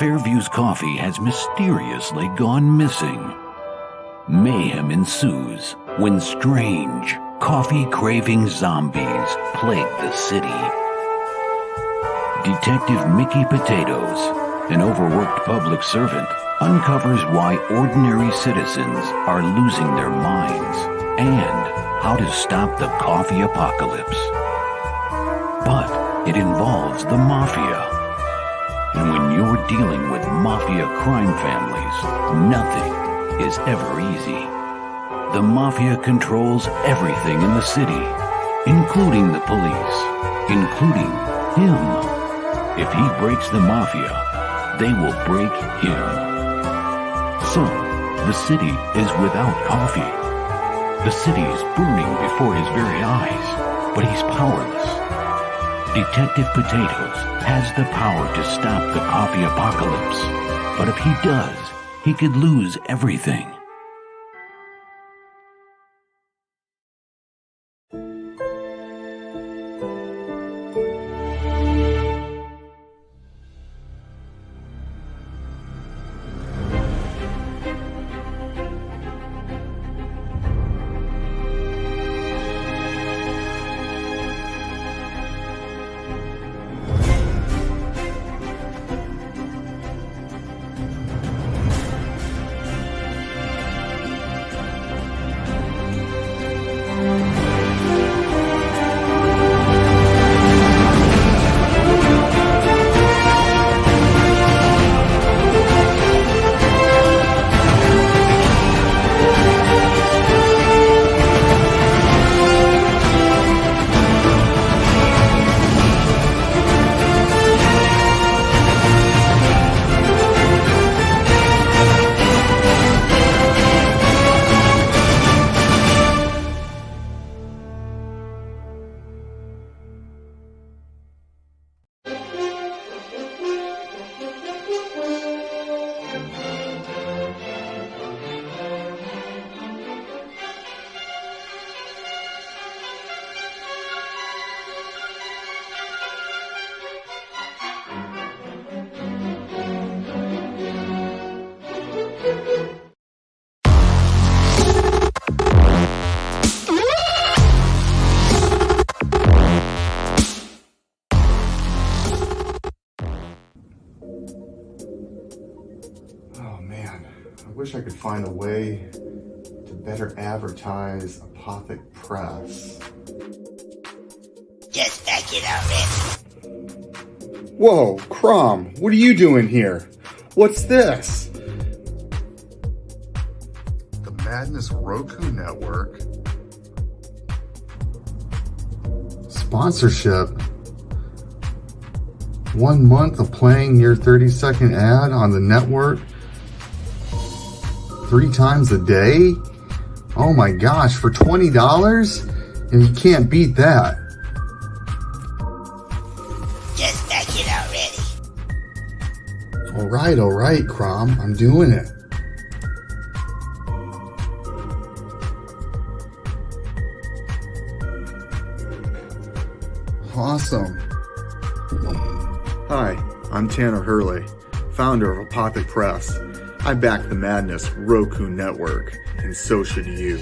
Fairview's coffee has mysteriously gone missing. Mayhem ensues when strange, coffee-craving zombies plague the city. Detective Mickey Potatoes, an overworked public servant, uncovers why ordinary citizens are losing their minds and how to stop the coffee apocalypse. But it involves the mafia. And when you're dealing with mafia crime families, nothing is ever easy. The mafia controls everything in the city, including the police, including him. If he breaks the mafia, they will break him. So, the city is without coffee. The city is burning before his very eyes, but he's powerless. Detective Potatoes has the power to stop the coffee apocalypse, but if he does, he could lose everything. I wish I could find a way to better advertise Apothic Press. Just back it already. Whoa, Crom, what are you doing here? What's this? The Madness Roku Network. Sponsorship. 1 month of playing your 30-second ad on the network 3 times a day? Oh my gosh, for $20? And you can't beat that. Just back it already. All right, Crom, I'm doing it. Awesome. Hi, I'm Tanner Hurley, founder of Apothic Press. I back the Madness Roku Network, and so should you.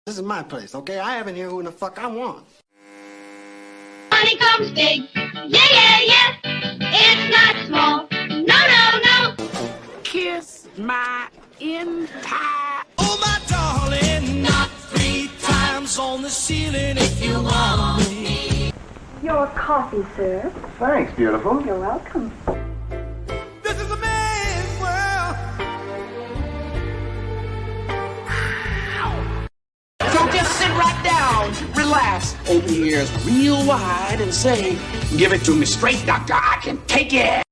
This is my place, okay? I have in here who in the fuck I want. Money comes big. Yeah, yeah, yeah. It's not small. No, no, no. Kiss my entire... Oh, my darling. the ceiling if you want me. Your coffee, sir. Thanks, beautiful. You're welcome. This is a man's world. So just sit right down, relax, open your ears real wide and say, give it to me straight, doctor, I can take it.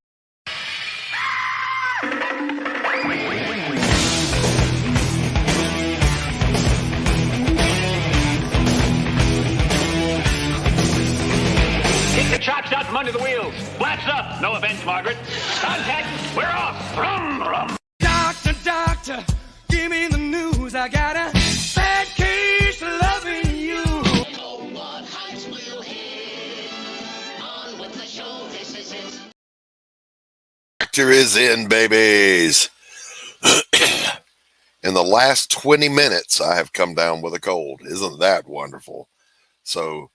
Kick the chocks out from under the wheels. Flaps up. No offense, Margaret. Contact. We're off. Rum, rum. Doctor, doctor, give me the news. I got a bad case of loving you. What heights will hit? On with the show, this is it. Actor is in, babies. In the last 20 minutes, I have come down with a cold. Isn't that wonderful? So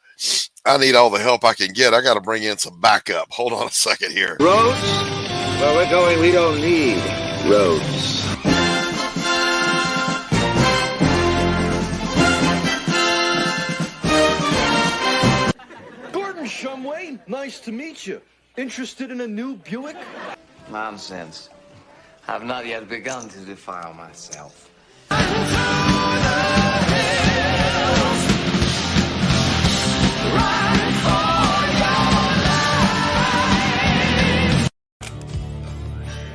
I need all the help I can get. I got to bring in some backup. Hold on a second here. Roads? Where we're going, we don't need roads. Gordon Shumway, nice to meet you. Interested in a new Buick? Nonsense. I've not yet begun to defile myself.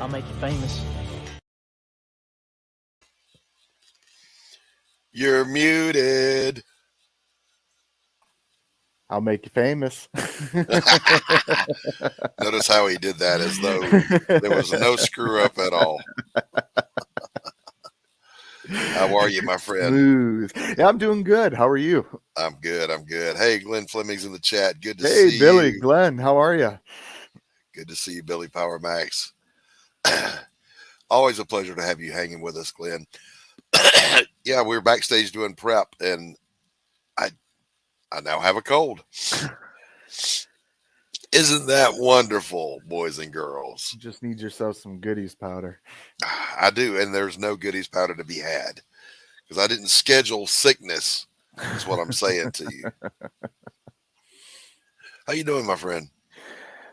I'll make you famous. You're muted. I'll make you famous. Notice how he did that as though there was no screw up at all. How are you, my friend? Smooth. Yeah, I'm doing good. How are you? I'm good. I'm good. Hey, Glenn Fleming's in the chat. Good to see you. Hey, Billy, Glenn, how are you? Good to see you, Billy Power Max. Always a pleasure to have you hanging with us, Glenn. Yeah, we were backstage doing prep, and I now have a cold. Isn't that wonderful, boys and girls? You just need yourself some goodies powder. I do, and there's no goodies powder to be had because I didn't schedule sickness. That's what I'm saying to you. How you doing, my friend?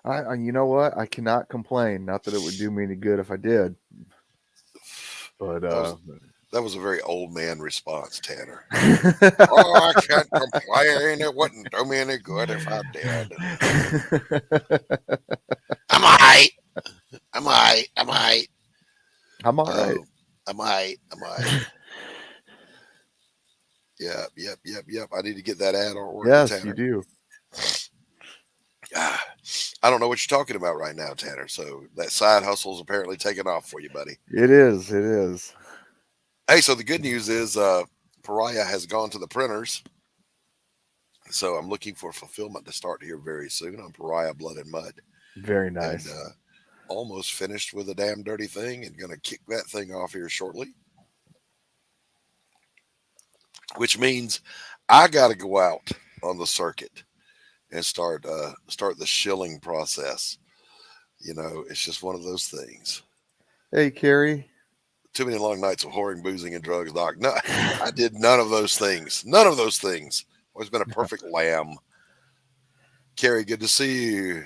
You know what? I cannot complain. Not that it would do me any good if I did. But that was a very old man response, Tanner. Oh, I can't complain. It wouldn't do me any good if I did. I'm all right. I'm all right. I'm all right. I'm all right. I'm all right. I'm all right. Yep. I need to get that ad on work. Yes, Tanner. you do. I don't know what you're talking about right now, Tanner. So that side hustle is apparently taking off for you, buddy. It is. It is. Hey, so the good news is Perotta has gone to the printers. So I'm looking for fulfillment to start here very soon on Perotta Blood and Mud. Very nice. And, almost finished with a damn dirty thing and going to kick that thing off here shortly. Which means I got to go out on the circuit and start the shilling process. You know, it's just one of those things. Hey, Carrie. Too many long nights of whoring, boozing, and drugs, Doc. No, I did none of those things. None of those things. Always been a perfect lamb. Carrie, good to see you.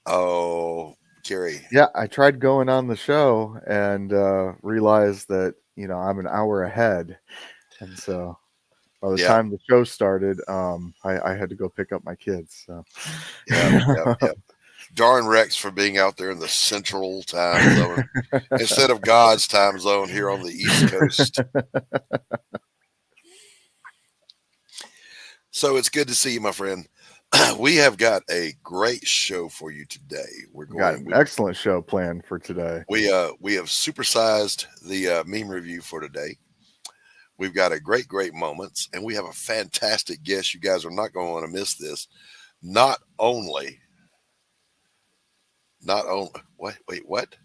Oh, Carrie. Yeah, I tried going on the show and realized that, you know, I'm an hour ahead. And so by the time the show started, I had to go pick up my kids. So. Yeah. Darn Rex for being out there in the central time zone instead of God's time zone here on the East Coast. So it's good to see you, my friend. We have got a great show for you today. We've got an excellent show planned for today. We have supersized the meme review for today. We've got a great moments, and we have a fantastic guest. You guys are not going to want to miss this. Not only what?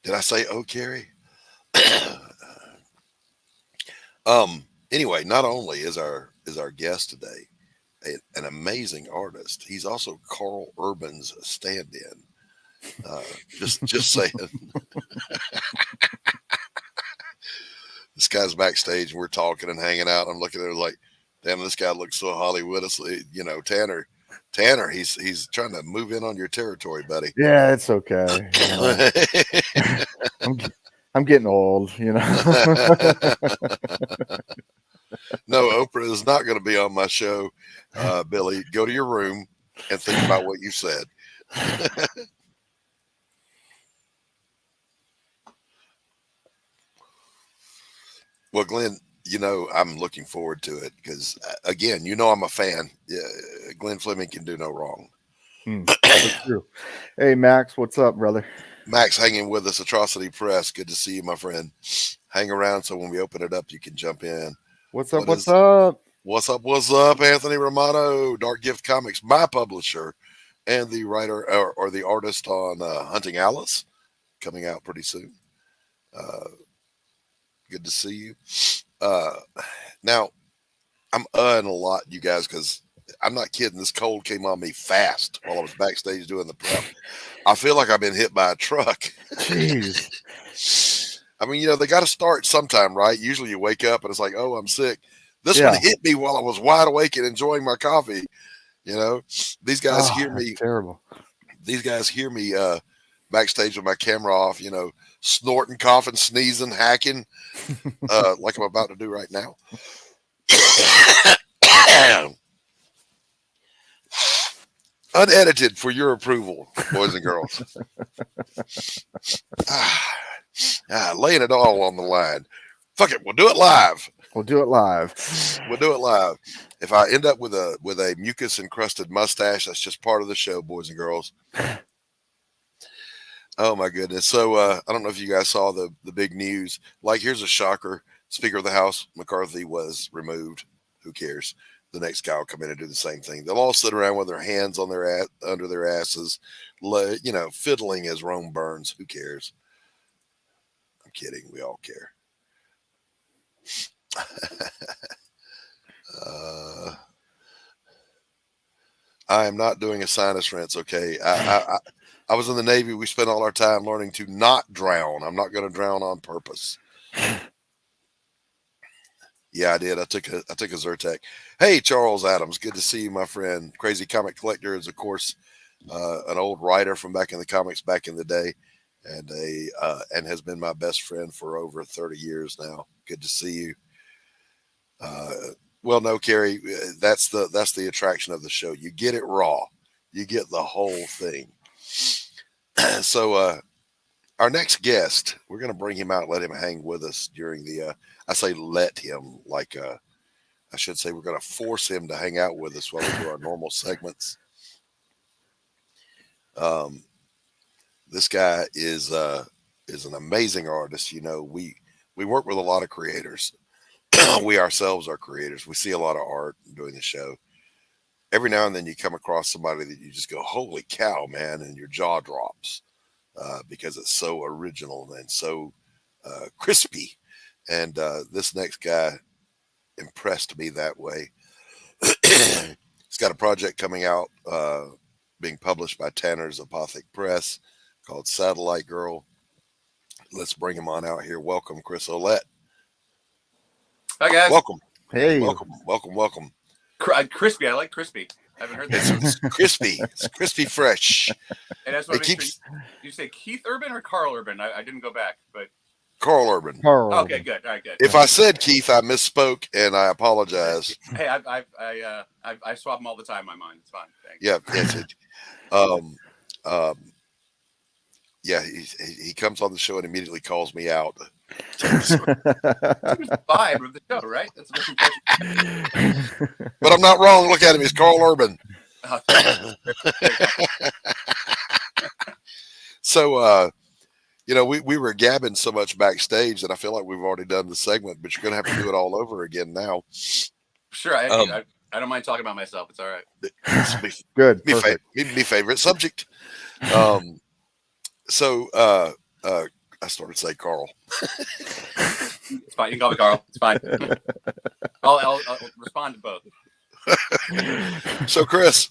Did I say Carrie? Anyway, not only is our guest today an amazing artist, he's also Carl Urban's stand-in. Just saying. This guy's backstage and we're talking and hanging out. I'm looking at her like, damn, this guy looks so Hollywood. You know, Tanner, he's trying to move in on your territory, buddy. Yeah, it's okay. I'm getting old, you know. No, Oprah is not going to be on my show. Billy, go to your room and think about what you said. Well, Glenn, you know, I'm looking forward to it because, again, you know, I'm a fan. Glenn Fleming can do no wrong. That's true. Hey, Max, what's up, brother? Max hanging with us, Atrocity Press. Good to see you, my friend. Hang around so when we open it up, you can jump in. What's up? What's up? What's up, Anthony Romano, Dark Gift Comics, my publisher, and the writer or the artist on Hunting Alice, coming out pretty soon. Good to see you. Now, I'm a lot, you guys, because I'm not kidding. This cold came on me fast while I was backstage doing the prep. I feel like I've been hit by a truck. Jeez. I mean, you know, they got to start sometime, right? Usually you wake up and it's like, oh, I'm sick. This one hit me while I was wide awake and enjoying my coffee. You know, these guys hear me. Terrible. These guys hear me backstage with my camera off, you know, snorting, coughing, sneezing, hacking, like I'm about to do right now. Unedited for your approval, boys and girls. Laying it all on the line. Fuck it, we'll do it live. We'll do it live. We'll do it live. If I end up with a mucus encrusted mustache, that's just part of the show, boys and girls. Oh my goodness. So I don't know if you guys saw the big news. Like, here's a shocker. Speaker of the House McCarthy was removed. Who cares? The next guy will come in and do the same thing. They'll all sit around with their hands on their under their asses, you know, fiddling as Rome burns. Who cares? I'm kidding. We all care. I am not doing a sinus rinse. Okay. I was in the Navy. We spent all our time learning to not drown. I'm not going to drown on purpose. Yeah, I did. I took a Zyrtec. Hey, Charles Adams. Good to see you, my friend. Crazy Comic Collector is, of course, an old writer from back in the comics back in the day, and and has been my best friend for over 30 years now. Good to see you. Well, no, Carrie, that's the attraction of the show. You get it raw. You get the whole thing. So our next guest, we're going to bring him out, let him hang with us during the, I say let him, like I should say we're going to force him to hang out with us while we do our normal segments. This guy is an amazing artist. You know, we work with a lot of creators. We ourselves are creators. We see a lot of art doing the show. Every now and then you come across somebody that you just go, holy cow, man, and your jaw drops because it's so original and so crispy. And this next guy impressed me that way. He's got a project coming out, being published by Tanner's Apothic Press called Satellite Girl. Let's bring him on out here. Welcome, Chris Olette. Hi, guys. Welcome. Hey. Welcome. Crispy. I like crispy. I haven't heard that. It's crispy. It's crispy fresh. And that's what did you say Keith Urban or Carl Urban? I didn't go back, but Carl Urban. Okay, good. All right, good. If I said Keith, I misspoke, and I apologize. Hey, I swap them all the time in my mind. It's fine. Thanks. Yeah, he comes on the show and immediately calls me out. It's the vibe of the show, right? That's the most important. But I'm not wrong. Look at him. He's Carl Urban. So, you know, we were gabbing so much backstage that I feel like we've already done the segment, but you're going to have to do it all over again now. Sure. I don't mind talking about myself. It's all right. Good. Me favorite subject. So, I started to say Carl. It's fine. You can call me Carl. It's fine. I'll respond to both. So, Chris,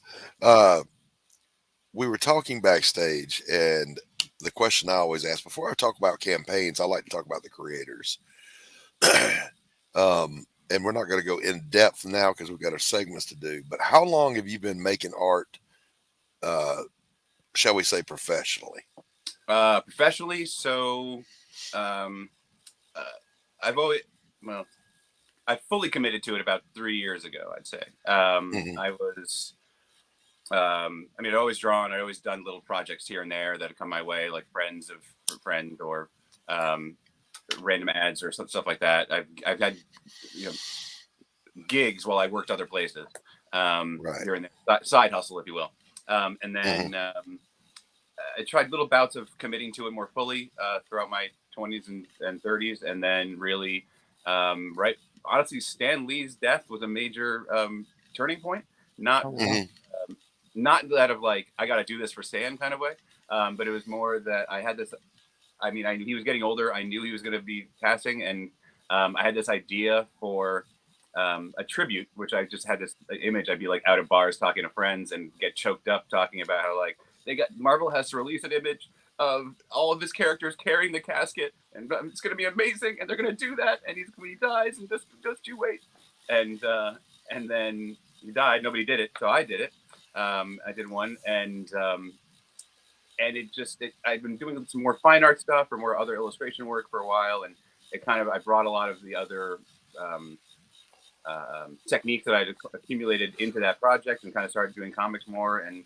we were talking backstage, and the question I always ask before I talk about campaigns, I like to talk about the creators. And we're not going to go in depth now because we've got our segments to do. But how long have you been making art, shall we say, professionally? Professionally, so I've always, well, I fully committed to it about 3 years ago, I'd say. I was, I mean, I'd always drawn, I'd always done little projects here and there that had come my way, like friends of a friend or random ads or stuff like that. I've had, you know, gigs while I worked other places, here and there, side hustle, if you will. And then I tried little bouts of committing to it more fully throughout my 20s and 30s, and then really, honestly, Stan Lee's death was a major turning point. Not that of like, I got to do this for Stan kind of way, but it was more that I had this. I mean, he was getting older. I knew he was going to be passing, and I had this idea for a tribute, which I just had this image. I'd be like out at bars talking to friends and get choked up talking about how like Marvel has to release an image of all of his characters carrying the casket, and it's going to be amazing, and they're going to do that, and he dies, and just you wait. And then he died. Nobody did it, so I did it. I did one, and I've been doing some more fine art stuff or more other illustration work for a while, and I brought a lot of the other techniques that I'd accumulated into that project and kind of started doing comics more, and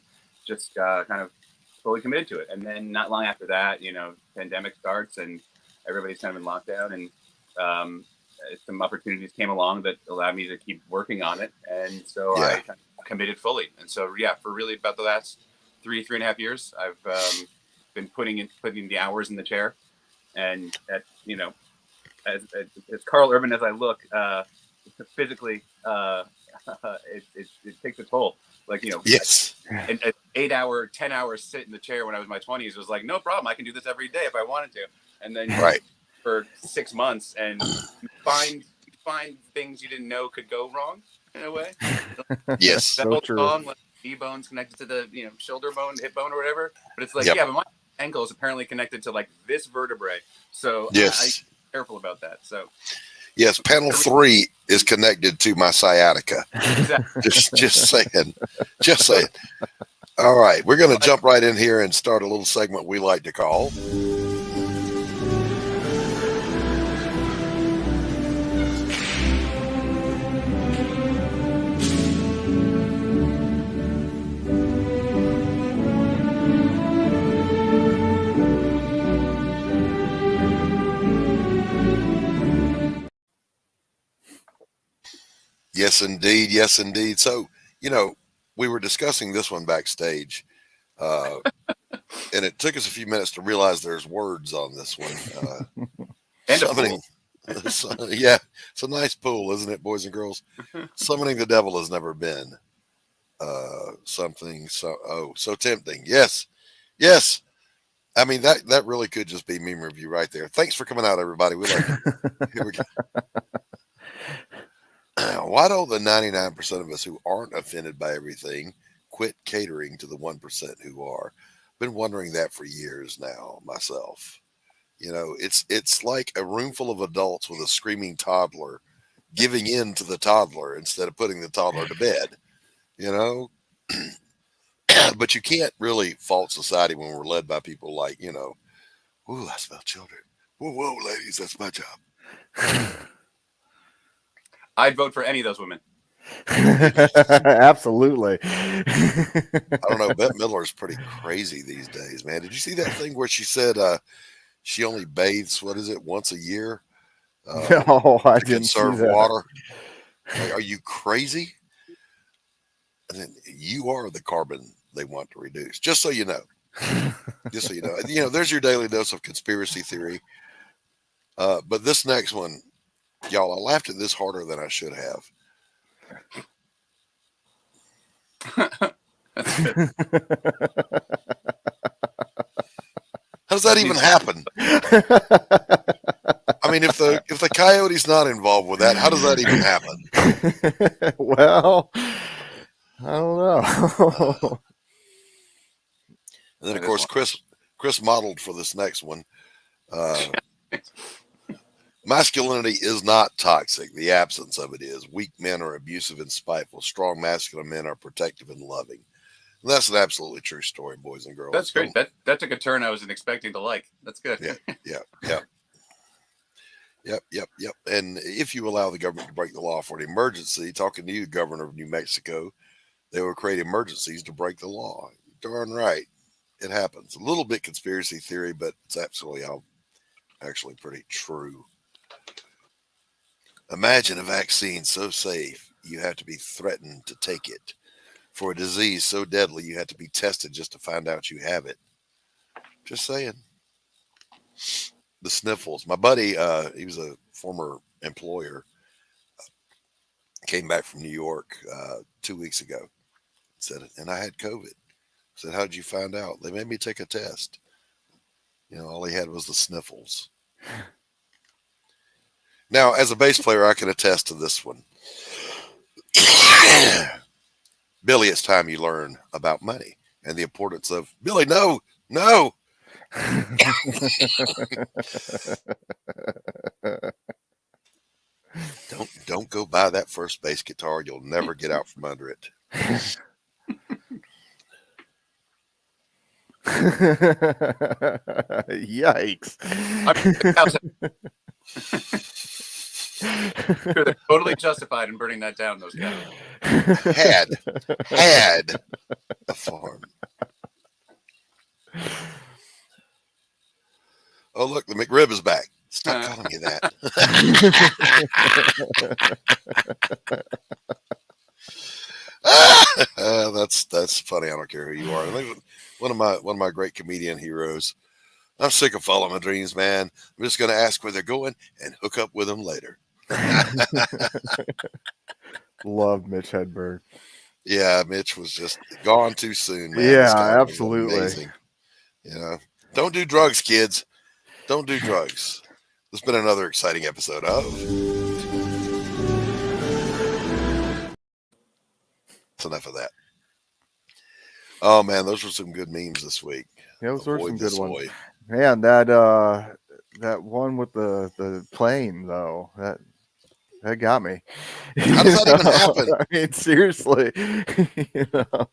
just kind of fully committed to it. And then not long after that, you know, pandemic starts and everybody's kind of in lockdown, and some opportunities came along that allowed me to keep working on it. And so I kind of committed fully. And so, for really about the last 3.5 years, I've been putting the hours in the chair, and you know, as Carl Urban as I look, physically, it takes a toll. Like, you know, an 8-hour, 10-hour sit in the chair when I was in my 20s was like, no problem. I can do this every day if I wanted to. And then for 6 months, and you find things you didn't know could go wrong in a way. Yes, that old song, like knee bone's connected to the, you know, shoulder bone, hip bone, or whatever. But it's like, but my ankle is apparently connected to like this vertebrae. So I'm careful about that. So. Yes, panel 3 is connected to my sciatica. Exactly. Just saying. All right, we're going to jump right in here and start a little segment we like to call Yes, indeed. Yes, indeed. So, you know, we were discussing this one backstage, and it took us a few minutes to realize there's words on this one. And summoning, yeah, it's a nice pool, isn't it, boys and girls? Summoning the devil has never been something so tempting. Yes. I mean, that really could just be meme review right there. Thanks for coming out, everybody. We like it. Here we go. Why don't the 99% of us who aren't offended by everything quit catering to the 1% who are? Been wondering that for years now myself. You know, it's like a room full of adults with a screaming toddler giving in to the toddler instead of putting the toddler to bed, you know? But you can't really fault society when we're led by people like, you know, ooh, I smell children. Whoa, ladies, that's my job. I'd vote for any of those women. Absolutely. I don't know. Bette Midler's pretty crazy these days, man. Did you see that thing where she said she only bathes, once a year? No, I didn't conserve see that. water. Like, are you crazy? And then you are the carbon they want to reduce. Just so you know. Just so you know. You know, there's your daily dose of conspiracy theory. But this next one, y'all, I laughed at this harder than I should have. How does that even happen? I mean, if the coyote's not involved with that, how does that even happen? Well, I don't know. And then, of course, Chris modeled for this next one. Masculinity is not toxic. The absence of it is. Weak men are abusive and spiteful. Strong masculine men are protective and loving. And that's an absolutely true story, boys and girls. That's great. That took a turn I wasn't expecting to like. That's good. Yep. And if you allow the government to break the law for an emergency, talking to you, Governor of New Mexico, they will create emergencies to break the law. Darn right. It happens. A little bit conspiracy theory, but it's absolutely actually pretty true. Imagine a vaccine so safe you have to be threatened to take it. For a disease so deadly you have to be tested just to find out you have it. Just saying. The sniffles. My buddy, he was a former employer, came back from New York 2 weeks ago. Said, and I had COVID. Said, how did you find out? They made me take a test. You know, all he had was the sniffles. Now, as a bass player, I can attest to this one. Billy, it's time you learn about money and the importance of Billy. No. Don't go buy that first bass guitar. You'll never get out from under it. Yikes. They're totally justified in burning that down, those guys. Had a farm. Oh, look, the McRib is back. Stop calling me that. That's funny. I don't care who you are. One of my great comedian heroes. I'm sick of following my dreams, man. I'm just going to ask where they're going and hook up with them later. Love Mitch Hedberg. Yeah, Mitch was just gone too soon, man. Yeah, absolutely. Amazing. You know, don't do drugs, kids. Don't do drugs. This has been another exciting episode of. That's enough of that. Oh man, those were some good memes this week. Yeah, those were some good ones. Man, that one with the plane though, that got me. How does that even happen? I mean, seriously. You know?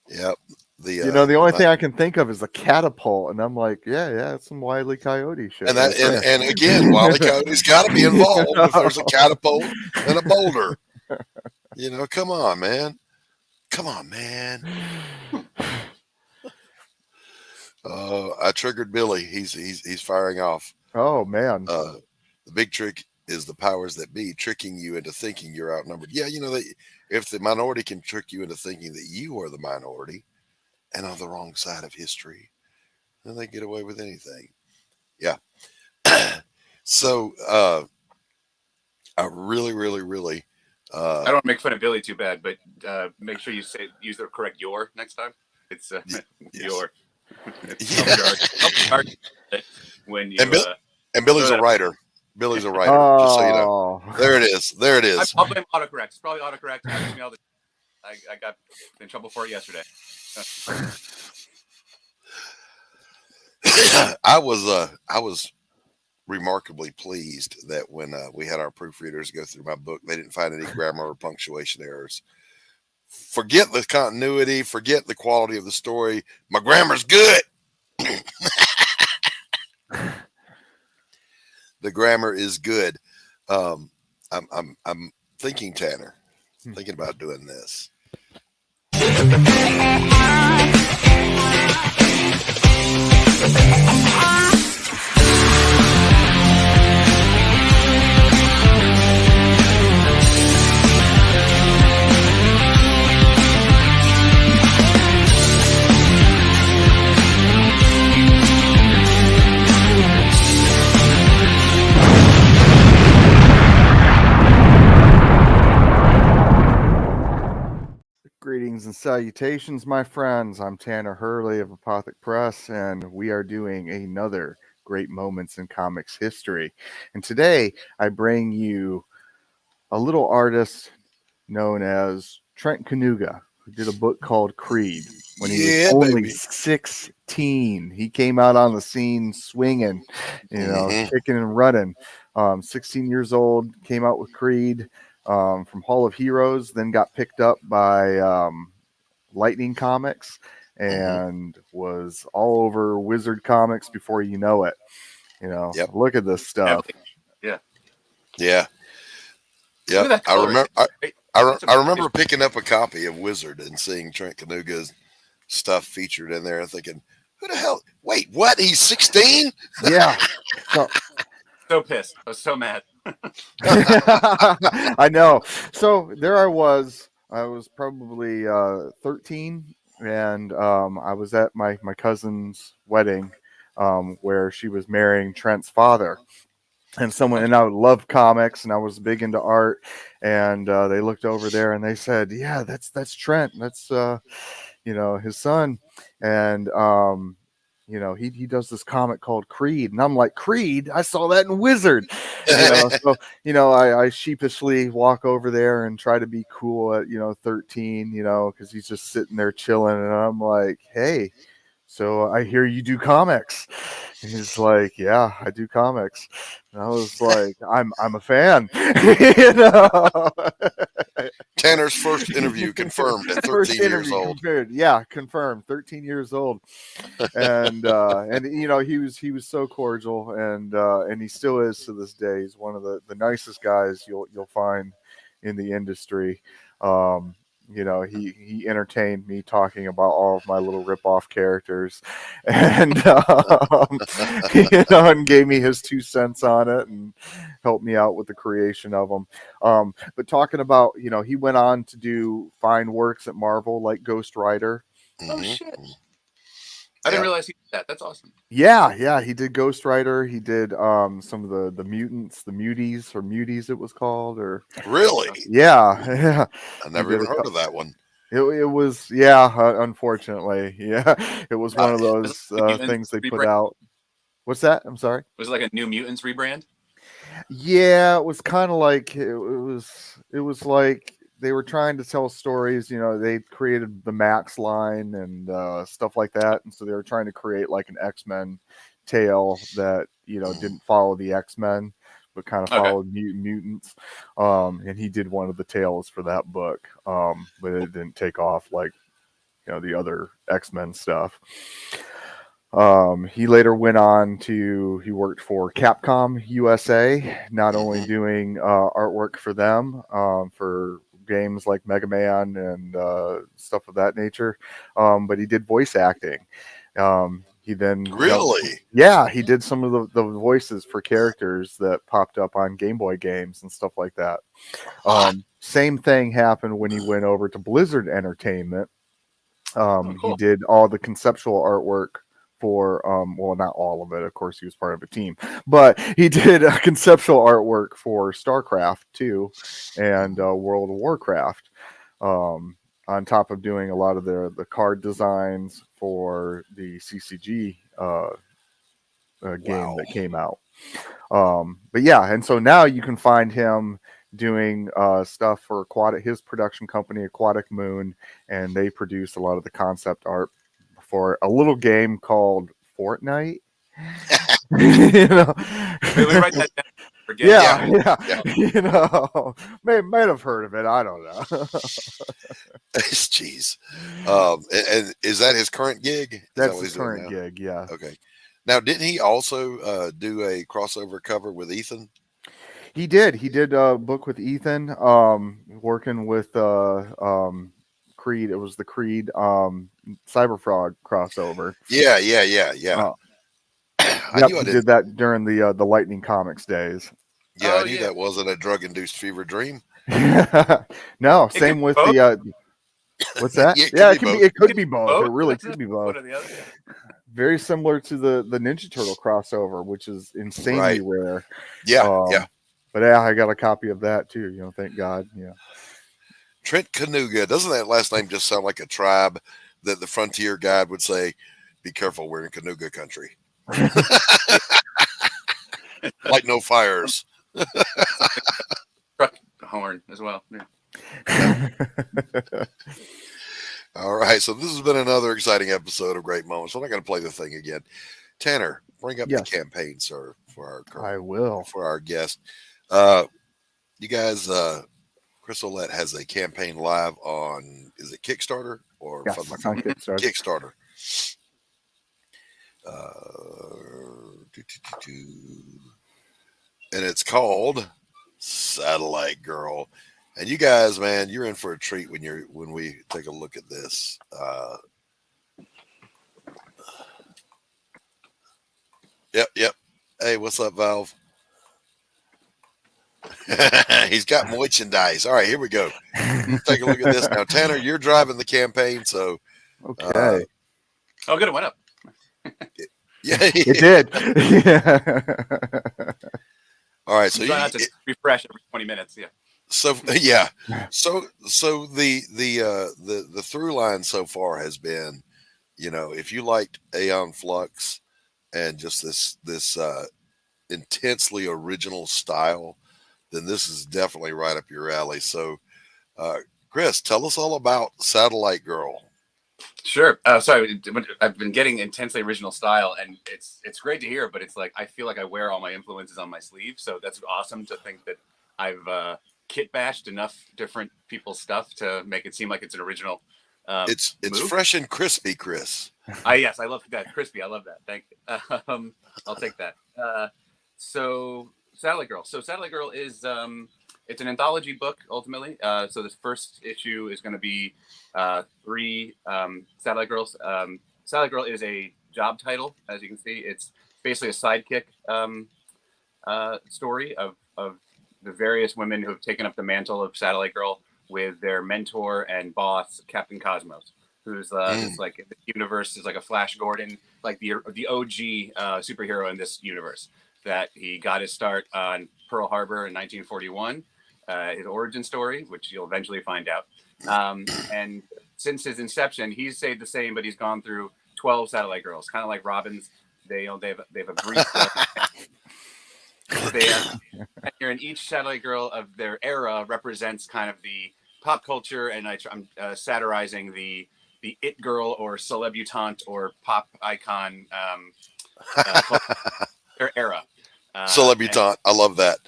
Yep. The only thing I can think of is the catapult, and I'm like, yeah, it's some Wile E. Coyote shit. And again, Wile E. Coyote's got to be involved if there's a catapult and a boulder. You know, come on, man. I triggered Billy. He's firing off. Oh man. The big trick is the powers that be tricking you into thinking you're outnumbered. Yeah, you know that if the minority can trick you into thinking that you are the minority and on the wrong side of history, then they get away with anything. Yeah. So I really I don't make fun of Billy too bad, but make sure you use the correct your next time. It's your. When you and Billy's a writer. Billy's a writer. Just so you know. There it is. I'll blame autocorrect. It's probably autocorrect. I got in trouble for it yesterday. I was remarkably pleased that when we had our proofreaders go through my book, they didn't find any grammar or punctuation errors. Forget the continuity, forget the quality of the story. My grammar's good. The grammar is good. I'm thinking, Tanner, thinking about doing this. Greetings and salutations, my friends. I'm Tanner Hurley of Apothic Press, and we are doing another Great Moments in Comics History. And today, I bring you a little artist known as Trent Kanuga, who did a book called Creed. when he was only 16. He came out on the scene swinging, kicking and running. 16 years old, came out with Creed from Hall of Heroes, then got picked up by Lightning Comics and was all over Wizard Comics before you know it. Look at this stuff. Yeah. I remember picking up a copy of Wizard and seeing Trent Kanuga's stuff featured in there and thinking, who the hell? Wait, what? He's 16? Yeah. So pissed. I was so mad. I know. So there I was probably 13, and I was at my cousin's wedding where she was marrying Trent's father. And I love comics, and I was big into art, and they looked over there and they said, yeah, that's Trent. That's his son. And he does this comic called Creed, and I'm like, Creed? I saw that in Wizard. I sheepishly walk over there and try to be cool at 13, because he's just sitting there chilling, and I'm like, hey, so I hear you do comics. And he's like, yeah, I do comics. And I was like, I'm a fan. Tanner's first interview confirmed at 13 years old. Yeah, confirmed. 13 years old. And he was so cordial, and he still is to this day. He's one of the nicest guys you'll find in the industry. He entertained me talking about all of my little rip-off characters, and and gave me his 2 cents on it and helped me out with the creation of them. But talking about, he went on to do fine works at Marvel like Ghost Rider. Oh shit! I didn't realize he did that. That's awesome. Yeah, he did Ghost Rider. He did some of the mutants, the muties it was called, or really? Yeah. I never even heard of that one. It was, unfortunately, it was one of those things they put out. What's that? I'm sorry. Was it like a New Mutants rebrand? Yeah, it was kind of like it was like they were trying to tell stories. They created the Max line and stuff like that, and so they were trying to create like an X-Men tale that didn't follow the X-Men, but kind of followed mutants. And he did one of the tales for that book, but it didn't take off like the other X-Men stuff. He later went on he worked for Capcom USA, not only doing artwork for them for games like Mega Man and stuff of that nature, but he did voice acting. He then he did some of the voices for characters that popped up on Game Boy games and stuff like that. Same thing happened when he went over to Blizzard Entertainment. He did all the conceptual artwork for not all of it, of course he was part of a team, but he did conceptual artwork for StarCraft 2 and World of Warcraft, on top of doing a lot of the card designs for the CCG game that came out. But yeah, and so now you can find him doing stuff for his production company, Aquatic Moon, and they produce a lot of the concept art for a little game called Fortnite. We write that down. Yeah. Might have heard of it. I don't know. Jeez. And is that his current gig? That's his current gig. Yeah. Okay. Now, didn't he also do a crossover cover with Ethan? He did. He did a book with Ethan, working with Creed. It was the Creed Cyberfrog crossover. Yeah. I knew he did that during the Lightning Comics days. Yeah, I knew that wasn't a drug-induced fever dream. No, same with the. What's that? It could be both. It really could be both. Very similar to the Ninja Turtle crossover, which is insanely rare. Yeah. But I got a copy of that too. Thank God. Yeah. Trent Kanuga, doesn't that last name just sound like a tribe that the frontier guide would say, "Be careful, we're in Kanuga country." Like no fires. Truck horn as well. Yeah. All right, so this has been another exciting episode of Great Moments. I'm not going to play the thing again. Tanner, bring up the campaign, sir, for our guest. You guys, Chris Olet has a campaign live on, is it Kickstarter or on Kickstarter? Kickstarter. And it's called Satellite Girl. And you guys, man, you're in for a treat when we take a look at this. Yep. Hey, what's up, Valve? He's got merchandise. All right, here we go. Let's take a look at this now. Tanner, you're driving the campaign, so okay. Oh, good, it went up. Yeah, it did. All right, so you have to refresh every 20 minutes. Yeah. So yeah, so the through line so far has been, if you liked Aeon Flux and just this intensely original style, then this is definitely right up your alley. So, Chris, tell us all about Satellite Girl. Sure. Sorry, I've been getting intensely original style, and it's great to hear. But it's like I feel like I wear all my influences on my sleeve, so that's awesome to think that I've kit bashed enough different people's stuff to make it seem like it's an original. It's move. Fresh and crispy, Chris. Yes, I love that. Crispy, I love that. Thank you. I'll take that. So Satellite Girl. So Satellite Girl is it's an anthology book ultimately. So this first issue is going to be 3 Satellite Girls. Satellite Girl is a job title, as you can see. It's basically a sidekick story of the various women who have taken up the mantle of Satellite Girl with their mentor and boss, Captain Cosmos, who's it's like in the universe is like a Flash Gordon, like the OG superhero in this universe. That he got his start on Pearl Harbor in 1941, his origin story, which you'll eventually find out. And since his inception, he's stayed the same, but he's gone through 12 Satellite Girls, kind of like Robin's. They have a brief. You're in each Satellite Girl of their era represents kind of the pop culture, and I'm satirizing the it girl or celebutante or pop icon era. Celebutante, I love that.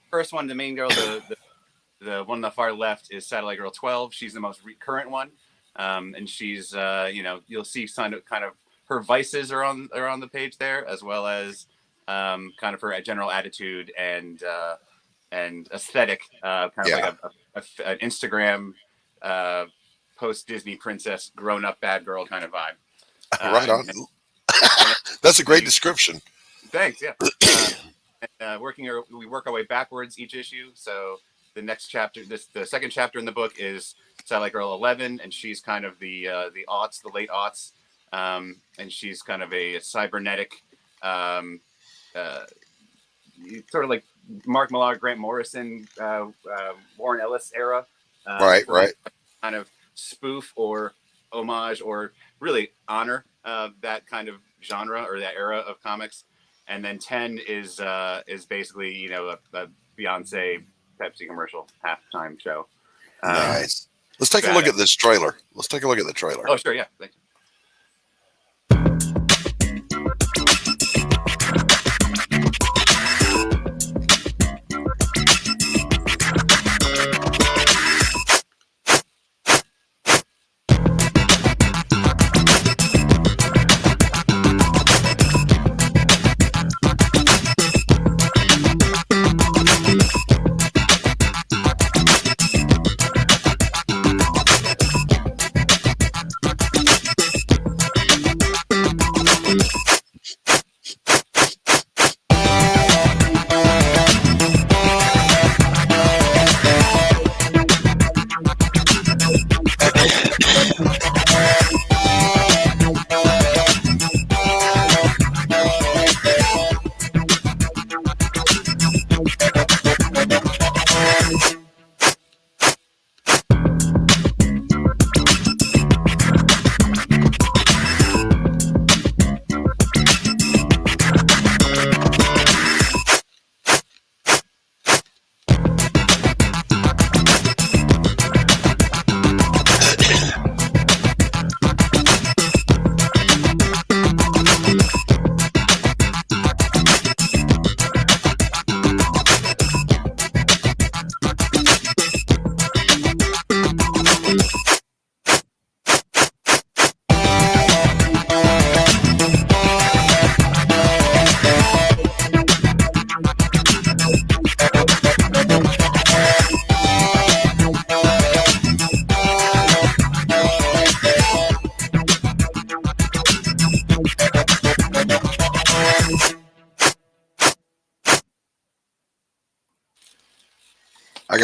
First one, the main girl, the one on the far left is Satellite Girl 12. She's the most current one, and she's you'll see kind of her vices are on the page there, as well as kind of her general attitude and aesthetic, kind of like an Instagram post Disney princess, grown up bad girl kind of vibe. Right on. That's a great description. Thanks. Yeah. We work our way backwards each issue. So the next chapter, the second chapter in the book is Satellite Girl 11, and she's kind of the late aughts, and she's kind of a cybernetic, sort of like Mark Millar, Grant Morrison, Warren Ellis era. Right. Kind of spoof or homage or really honor that kind of genre or that era of comics. And then 10 is basically a Beyonce Pepsi commercial halftime show. Nice. Let's take a look at this trailer. Let's take a look at the trailer. Oh, sure, yeah. Thank you.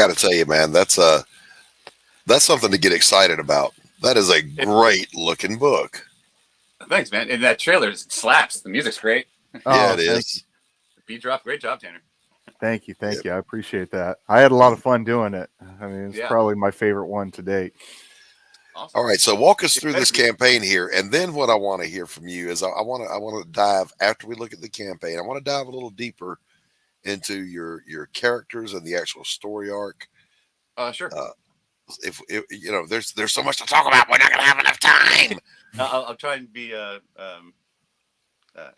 got to tell you, man, that's something to get excited about. That is a great looking book. Thanks, man. And that trailer slaps. The music's great. Yeah, it is. Beat drop. Great job, Tanner. Thank you. I appreciate that. I had a lot of fun doing it. I mean, it's probably my favorite one to date. Awesome. All right, so walk us through this campaign here, and then what I want to hear from you is I want to dive, after we look at the campaign, I want to dive a little deeper into your characters and the actual story arc. Sure. If you know, there's so much to talk about, we're not going to have enough time. I'll try and be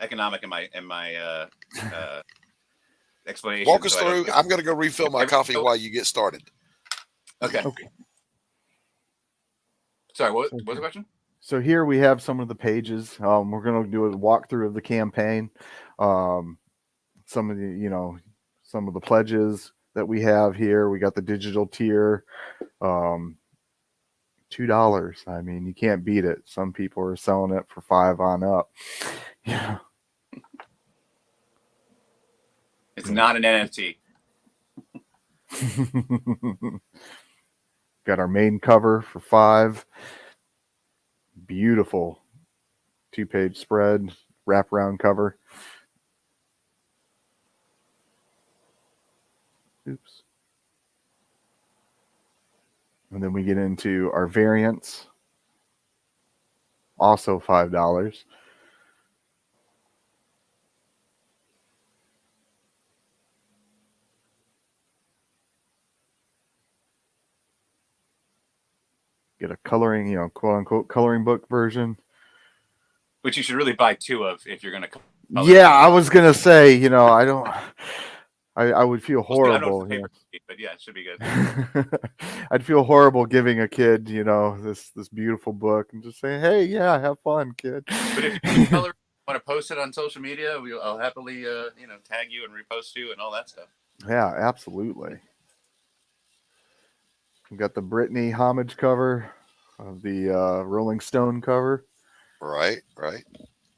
economic in my explanation. Walk us through. I'm going to go refill my coffee while you get started. Okay. Sorry, what was the question? So here we have some of the pages. We're going to do a walkthrough of the campaign. Some of the pledges that we have here. We got the digital tier, $2. I mean, you can't beat it. Some people are selling it for $5 on up. Yeah. It's not an NFT. Got our main cover for $5. Beautiful 2-page spread, wraparound cover. Oops. And then we get into our variants. Also $5. Get a coloring, quote unquote coloring book version. Which you should really buy 2 of if you're going to. Yeah, I was going to say, I would feel horrible. But yeah, it should be good. I'd feel horrible giving a kid, this beautiful book and just saying, hey, yeah, have fun, kid. But if you want to post it on social media, I'll happily, tag you and repost you and all that stuff. Yeah, absolutely. We got the Britney homage cover of the Rolling Stone cover. Right.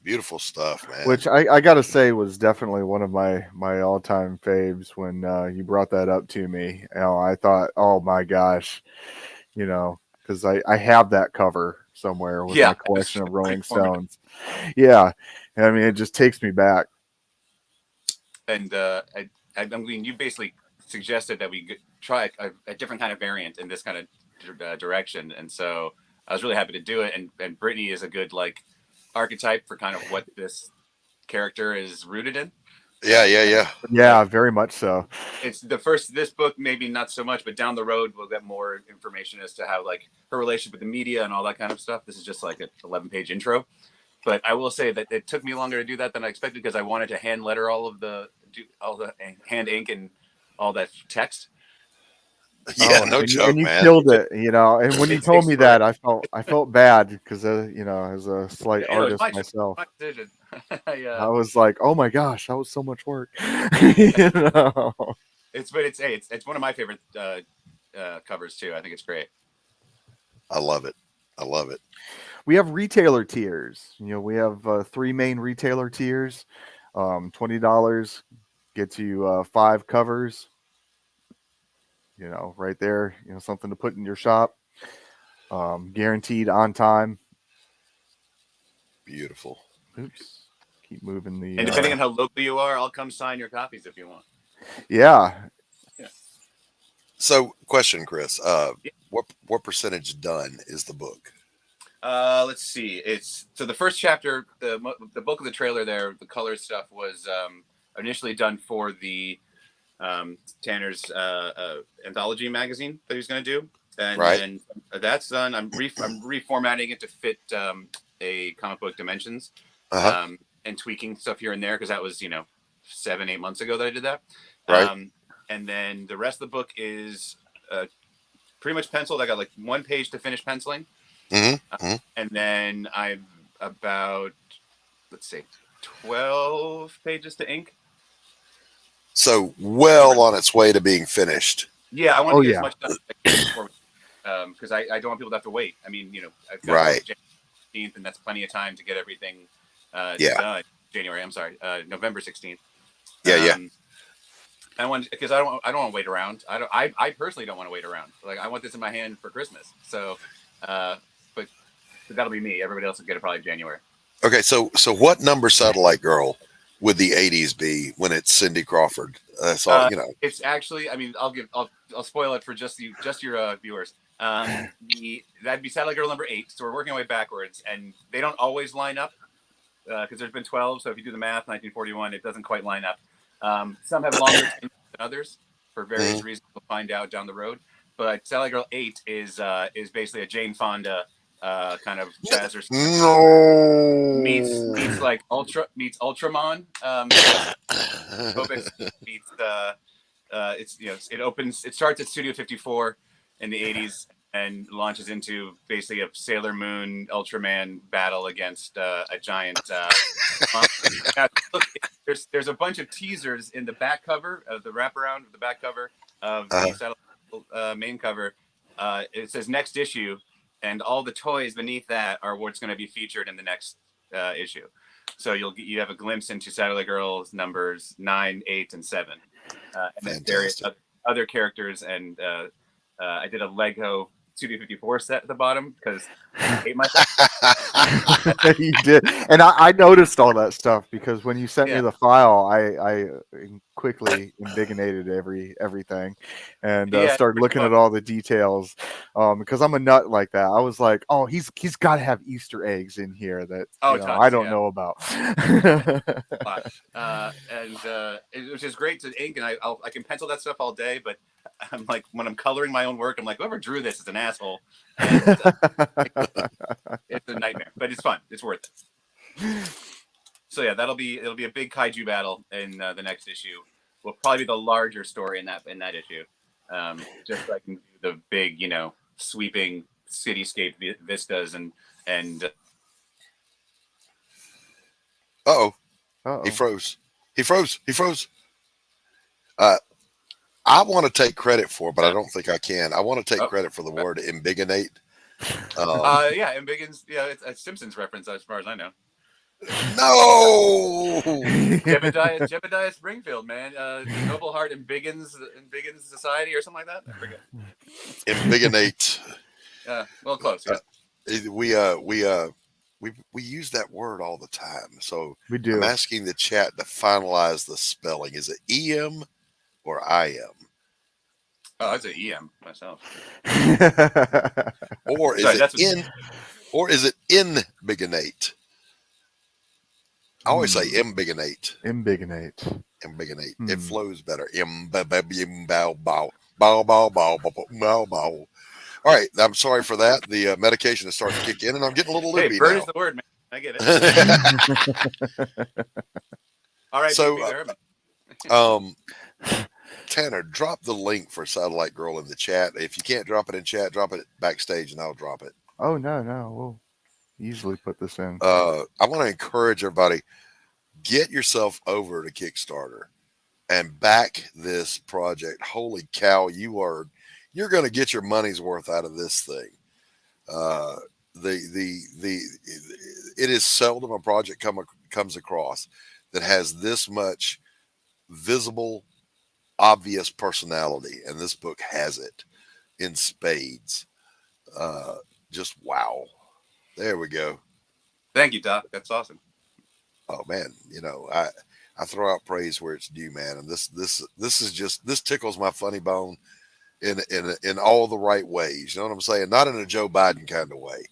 Beautiful stuff, man. Which I got to say was definitely one of my all-time faves when you brought that up to me. I thought, oh my gosh, because I have that cover somewhere with my collection of Rolling Stones. Yeah. I mean, it just takes me back. And I mean, you basically suggested that we try a different kind of variant in this kind of direction. And so I was really happy to do it. And Brittany is a good, archetype for kind of what this character is rooted in. Yeah, very much so. It's this book, maybe not so much, but down the road, we'll get more information as to how, her relationship with the media and all that kind of stuff. This is just an 11-page intro. But I will say that it took me longer to do that than I expected because I wanted to hand letter all the hand ink and all that text. Yeah, no joke, and you man. killed it, And when you told me that, I felt bad because, as a slight artist myself, I was like, oh my gosh, that was so much work. It's one of my favorite covers too. I think it's great. I love it. We have retailer tiers. We have 3 main retailer tiers. $20 gets you 5 covers. Right there, something to put in your shop. Guaranteed on time. Beautiful. Oops. Keep moving the. And depending on how local you are, I'll come sign your copies if you want. Yeah. So, question, Chris. What percentage done is the book? Let's see. So the first chapter, the bulk of the trailer there, the color stuff was initially done for the Tanner's anthology magazine that he was going to do, and that's done. I'm reformatting it to fit a comic book dimensions, and tweaking stuff here and there because that was 7-8 months ago that I did that. Right. And then the rest of the book is pretty much penciled. I got 1 page to finish penciling, and then I'm about 12 pages to ink. So on its way to being finished. Yeah, I want to get as much done because I don't want people to have to wait. I mean, I've got January 16th, and that's plenty of time to get everything done. November 16th. I want because I don't want to wait around. I personally don't want to wait around. Like I want this in my hand for Christmas. So, but that'll be me. Everybody else will get it probably January. Okay, so what number Satellite Girl would the 80s be when it's Cindy Crawford? That's all, you know. It's actually, I mean, I'll spoil it for just your viewers. That'd be Satellite Girl number 8. So we're working our way backwards, and they don't always line up because there's been 12. So if you do the math, 1941, it doesn't quite line up. Some have longer than others for various reasons. We'll find out down the road. But Satellite Girl 8 is basically a Jane Fonda kind of jazz or meets like Ultraman. Meets it starts at Studio 54 in the 80s and launches into basically a Sailor Moon Ultraman battle against a giant look, there's a bunch of teasers in the back cover of the wraparound of the back cover of the Satellite main cover. It says next issue, and all the toys beneath that are what's going to be featured in the next issue. So you have a glimpse into Satellite Girls numbers 9, 8, and 7, and then various other characters. And I did a Lego Studio 54 set at the bottom because I hate myself. You did, and I noticed all that stuff because when you sent me the file, I quickly invigorated everything and started looking at all the details because I'm a nut like that. I was like, oh, he's got to have Easter eggs in here that I don't know about. Which is great to ink, and I can pencil that stuff all day, but I'm like, when I'm coloring my own work, I'm like, whoever drew this is an asshole. And, it's a nightmare, but it's fun. It's worth it. So yeah, it'll be a big kaiju battle in the next issue. Will probably be the larger story in that issue. Just so I can do the big, sweeping cityscape vistas and. He froze. I want to take credit for, but I don't think I can. I want to take credit for the word embiggenate. Embiggens. Yeah, it's a Simpsons reference as far as I know. No. Jebediah Springfield, man. Noble Heart Embiggens Society or something like that. I forget. Embiggenate. Well, close. Yeah. We use that word all the time. So we do. I'm asking the chat to finalize the spelling. Is it EM or IM? Oh, I'd say EM myself. Or is it embiggenate? I always say embiggenate. Embiggenate. It flows better. Bow. All right, I'm sorry for that. The medication is starting to kick in, and I'm getting a little loopy bird now. is the word, man. I get it. All right. So, Tanner, drop the link for Satellite Girl in the chat. If you can't drop it in chat, drop it backstage, and I'll drop it. Oh no, we'll easily put this in. I want to encourage everybody, get yourself over to Kickstarter and back this project. Holy cow, you're going to get your money's worth out of this thing. It is seldom a project comes across that has this much visible, obvious personality, and this book has it in spades. Just wow. There we go. Thank you, Doc. That's awesome. Oh man, I throw out praise where it's due, man. And this tickles my funny bone in all the right ways. You know what I'm saying? Not in a Joe Biden kind of way.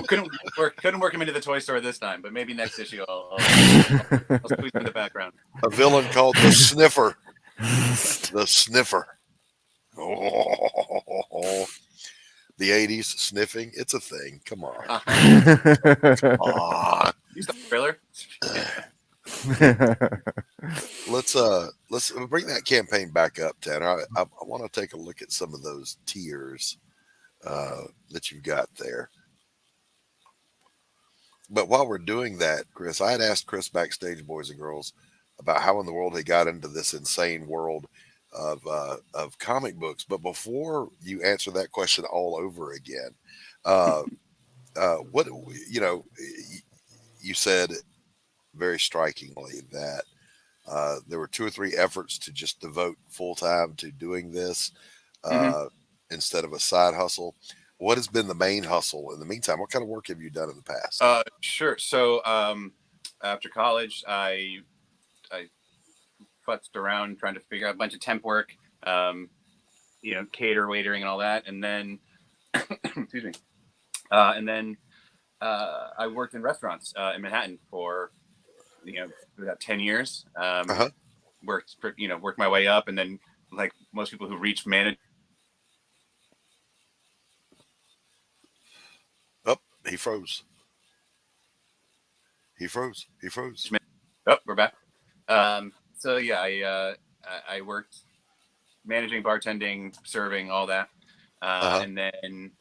Couldn't work him into the toy store this time, but maybe next issue I'll squeeze in the background. A villain called the Sniffer. The Sniffer. Oh, the 80s sniffing. It's a thing. Come on. Come on. Use the trailer. Let's bring that campaign back up, Tanner. I want to take a look at some of those tiers that you've got there. But while we're doing that, Chris, I had asked Chris backstage, boys and girls, about how in the world he got into this insane world of comic books. But before you answer that question all over again, what you said very strikingly that there were 2 or 3 efforts to just devote full time to doing this instead of a side hustle. What has been the main hustle in the meantime? What kind of work have you done in the past? Sure. So after college, I futzed around trying to figure out a bunch of temp work, cater, waitering, and all that, and then excuse me, and then I worked in restaurants in Manhattan for about 10 years. Worked my way up, and then like most people who reach manage. Oh, he froze. Oh, we're back. So yeah, I worked managing, bartending, serving, all that, and then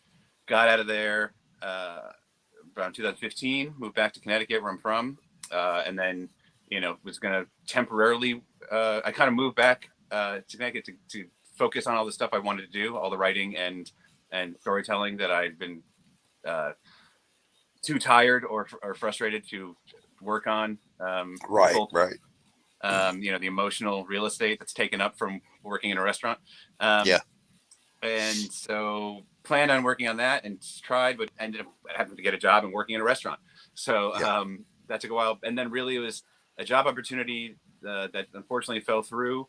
got out of there around 2015. Moved back to Connecticut, where I'm from, and then was gonna temporarily. I kind of moved back to Connecticut to focus on all the stuff I wanted to do, all the writing and storytelling that I'd been too tired or frustrated to work on. Right. The emotional real estate that's taken up from working in a restaurant. And so planned on working on that and tried, but ended up having to get a job and working in a restaurant. So that took a while. And then really it was a job opportunity that unfortunately fell through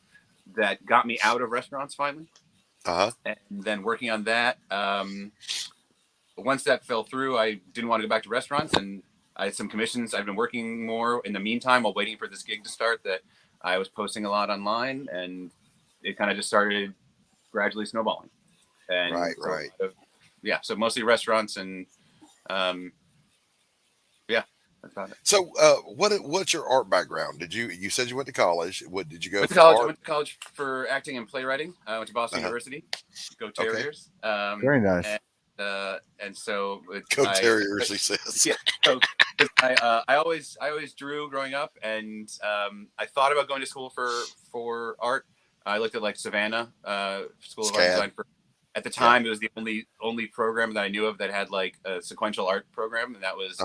that got me out of restaurants finally. And then working on that. Once that fell through, I didn't want to go back to restaurants, and I had some commissions. I've been working more in the meantime while waiting for this gig to start that I was posting a lot online, and it kind of just started gradually snowballing. And so mostly restaurants and that's about it. So what's your art background? You said you went to college. What did you go to college? I went to college for acting and playwriting. I went to Boston University. Go Terriers. Very nice. And so Go Terriers, he says. Yeah. So I always drew growing up, and I thought about going to school for art. I looked at like Savannah School of Art and Design. At the time, it was the only program that I knew of that had like a sequential art program, and that was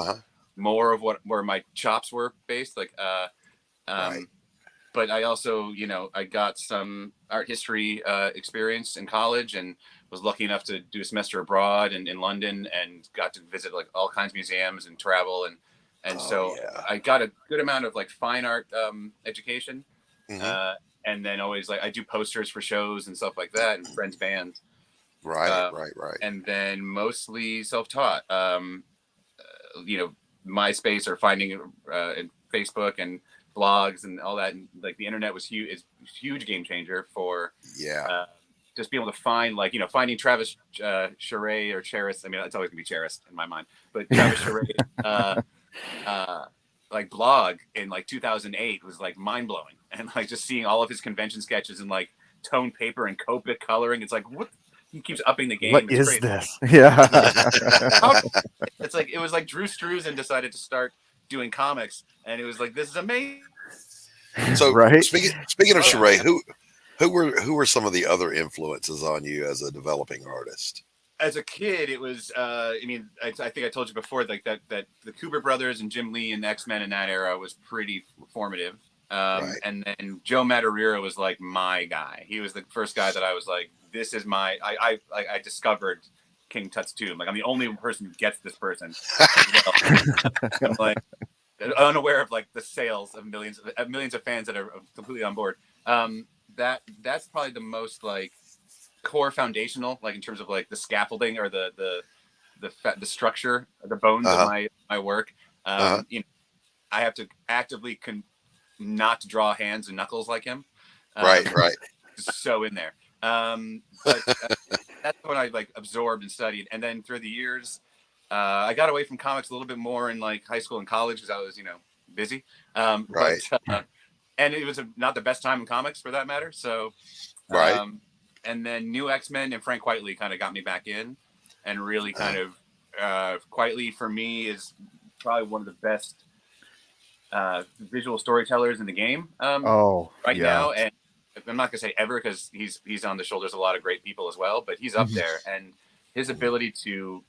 more of where my chops were based. Like, but I also, I got some art history experience in college, and was lucky enough to do a semester abroad in London, and got to visit like all kinds of museums and travel, and so I got a good amount of like fine art education, and then always like I do posters for shows and stuff like that, and friends' bands. Right. And then mostly self-taught. MySpace or finding and Facebook and blogs and all that, and like the internet was huge. It's a huge game changer for just being able to find finding Travis Charest or Cheris. I mean, it's always gonna be Cheris in my mind, but Travis Charest like blog in like 2008 was like mind blowing, and like just seeing all of his convention sketches in like tone paper and Koepp coloring. It's like what. He keeps upping the game. What is this? Yeah. It's like it was like Drew Struzan decided to start doing comics, and it was like this is amazing. So speaking of Charest, who were some of the other influences on you as a developing artist? As a kid, it was I think I told you before, like that the Cooper brothers and Jim Lee and X-Men in that era was pretty formative. And then Joe Madureira was like my guy. He was the first guy that I was like, this is my I discovered King Tut's Tomb. Like I'm the only person who gets this person. I'm like unaware of like the sales of millions of fans that are completely on board. That's probably the most like core foundational, like in terms of like the scaffolding or the structure, the bones of my work. I have to actively not to draw hands and knuckles like him. Right. So in there. But that's when I like absorbed and studied. And then through the years, I got away from comics a little bit more in like high school and college because I was, busy. But, and it was not the best time in comics for that matter. So, and then New X-Men and Frank Whiteley kind of got me back in, and really kind of Whiteley for me is probably one of the best visual storytellers in the game now. And I'm not gonna say ever because he's on the shoulders of a lot of great people as well, but he's up there, and his ability to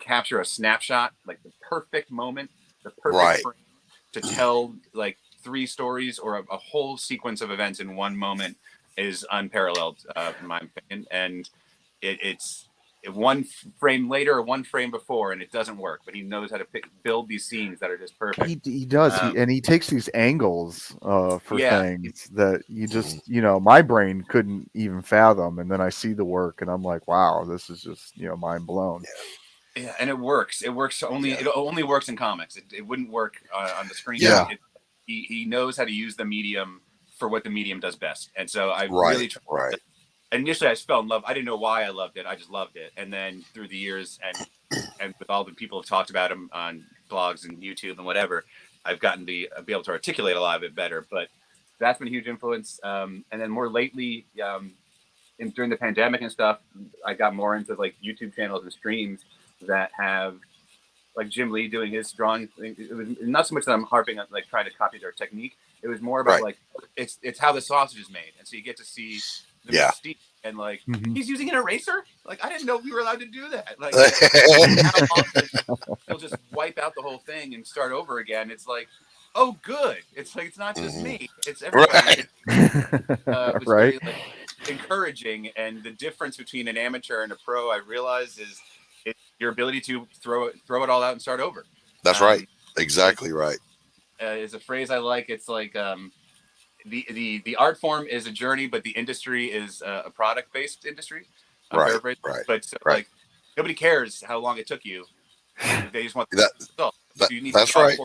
capture a snapshot, like the perfect moment, the perfect frame, to tell like 3 stories or a whole sequence of events in one moment is unparalleled, in my opinion. And it's one frame later or one frame before, and it doesn't work. But he knows how to build these scenes that are just perfect. He does, and he takes these angles for things that you just, Mm-hmm. my brain couldn't even fathom. And then I see the work, and I'm like, wow, this is just, mind blown. Yeah, and it works. It works only. It only works in comics. It wouldn't work on the screen. Yeah. He knows how to use the medium for what the medium does best. And so I really tried. Initially, I just fell in love. I didn't know why I loved it. I just loved it. And then through the years, and with all the people who've talked about him on blogs and YouTube and whatever, I've gotten to be able to articulate a lot of it better. But that's been a huge influence. And then more lately, during the pandemic and stuff, I got more into like YouTube channels and streams that have like Jim Lee doing his drawing thing. It was not so much that I'm harping on like trying to copy their technique. It was more about like it's how the sausage is made, and so you get to see the mystique and like he's using an eraser. Like I didn't know we were allowed to do that. Like how often they'll just wipe out the whole thing and start over again. It's like, oh good. It's like it's not just me. It's everybody. It's very, like, encouraging, and the difference between an amateur and a pro, I realized, is your ability to throw it all out and start over. That's right. Exactly right. Is a phrase I like. It's like the art form is a journey, but the industry is a product-based industry. Right. But like nobody cares how long it took you. They just want that. So you need that's to right.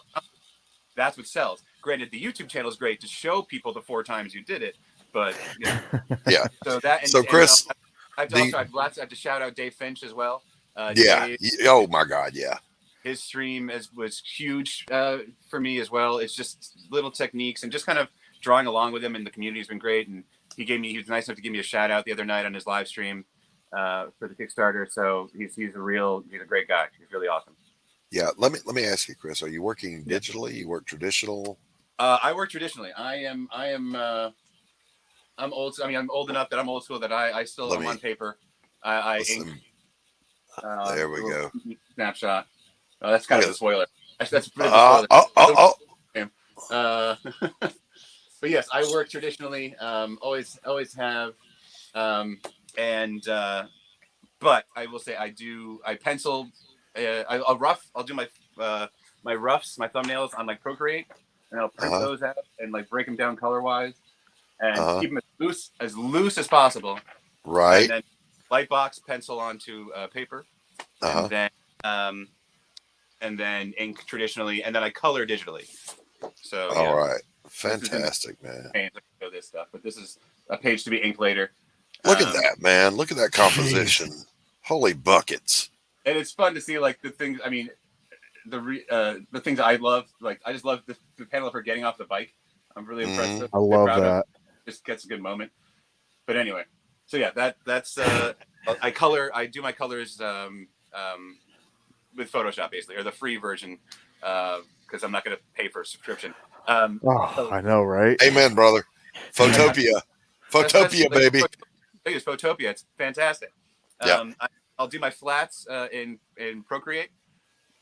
That's what sells. Granted, the YouTube channel is great to show people the 4 times you did it, but yeah. So that. So Chris, I have to shout out Dave Finch as well. Dave, oh my God, yeah. His stream was huge for me as well. It's just little techniques and just kind of drawing along with him, and the community has been great. And he was nice enough to give me a shout out the other night on his live stream for the Kickstarter. So he's a great guy. He's really awesome. Yeah. Let me ask you, Chris, are you working digitally? You work traditional? I work traditionally. I'm old. I mean, I'm old enough that I'm old school that I still am on paper. I ink. There we go. Snapshot. That's kind of a spoiler. That's a bit of a spoiler. But yes, I work traditionally. Always have. But I will say I pencil. I'll do my roughs, my thumbnails on like Procreate, and I'll print those out and like break them down color wise, and keep them as loose as possible. Right. And then lightbox pencil onto paper, and then ink traditionally, and then I color digitally. So all right, fantastic, man. This stuff, but this is a page to be inked later. Look at that, man! Look at that composition. Holy buckets! And it's fun to see like the things. I mean, the things I love. Like I just love the panel of her getting off the bike. I'm really impressed. I love that. Just gets a good moment. But anyway, so yeah, that's I do my colors with Photoshop basically, or the free version, because I'm not going to pay for a subscription. I know, right? Amen, brother. Photopia, baby. It's Photopia. It's fantastic. I'll do my flats in Procreate,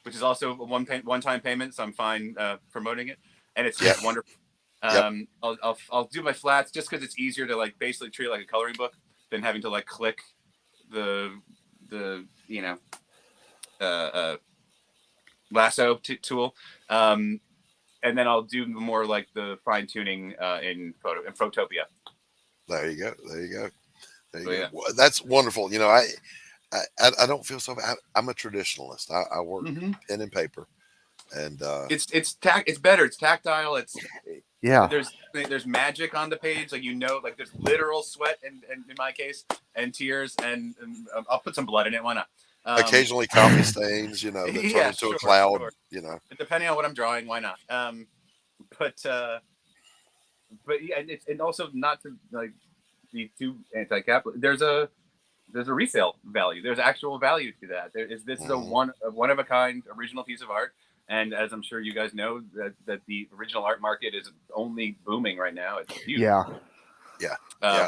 which is also a one-time payment, so I'm fine promoting it, and it's wonderful. I'll do my flats just because it's easier to like basically treat it like a coloring book than having to like click the lasso tool, and then I'll do more like the fine tuning in Photopia. There you go. Well, that's wonderful. You know, I don't feel so bad. I'm a traditionalist. I work pen and paper, and it's better. It's tactile. Yeah. There's magic on the page, like like there's literal sweat and in my case, and tears, and I'll put some blood in it. Why not? Occasionally coffee stains, that turn into a cloud. Sure. Depending on what I'm drawing, why not? But yeah, and also not to like be too anti-capitalist. There's a resale value. There's actual value to that. This is a one of a kind original piece of art. And as I'm sure you guys know, that the original art market is only booming right now. It's huge. Yeah.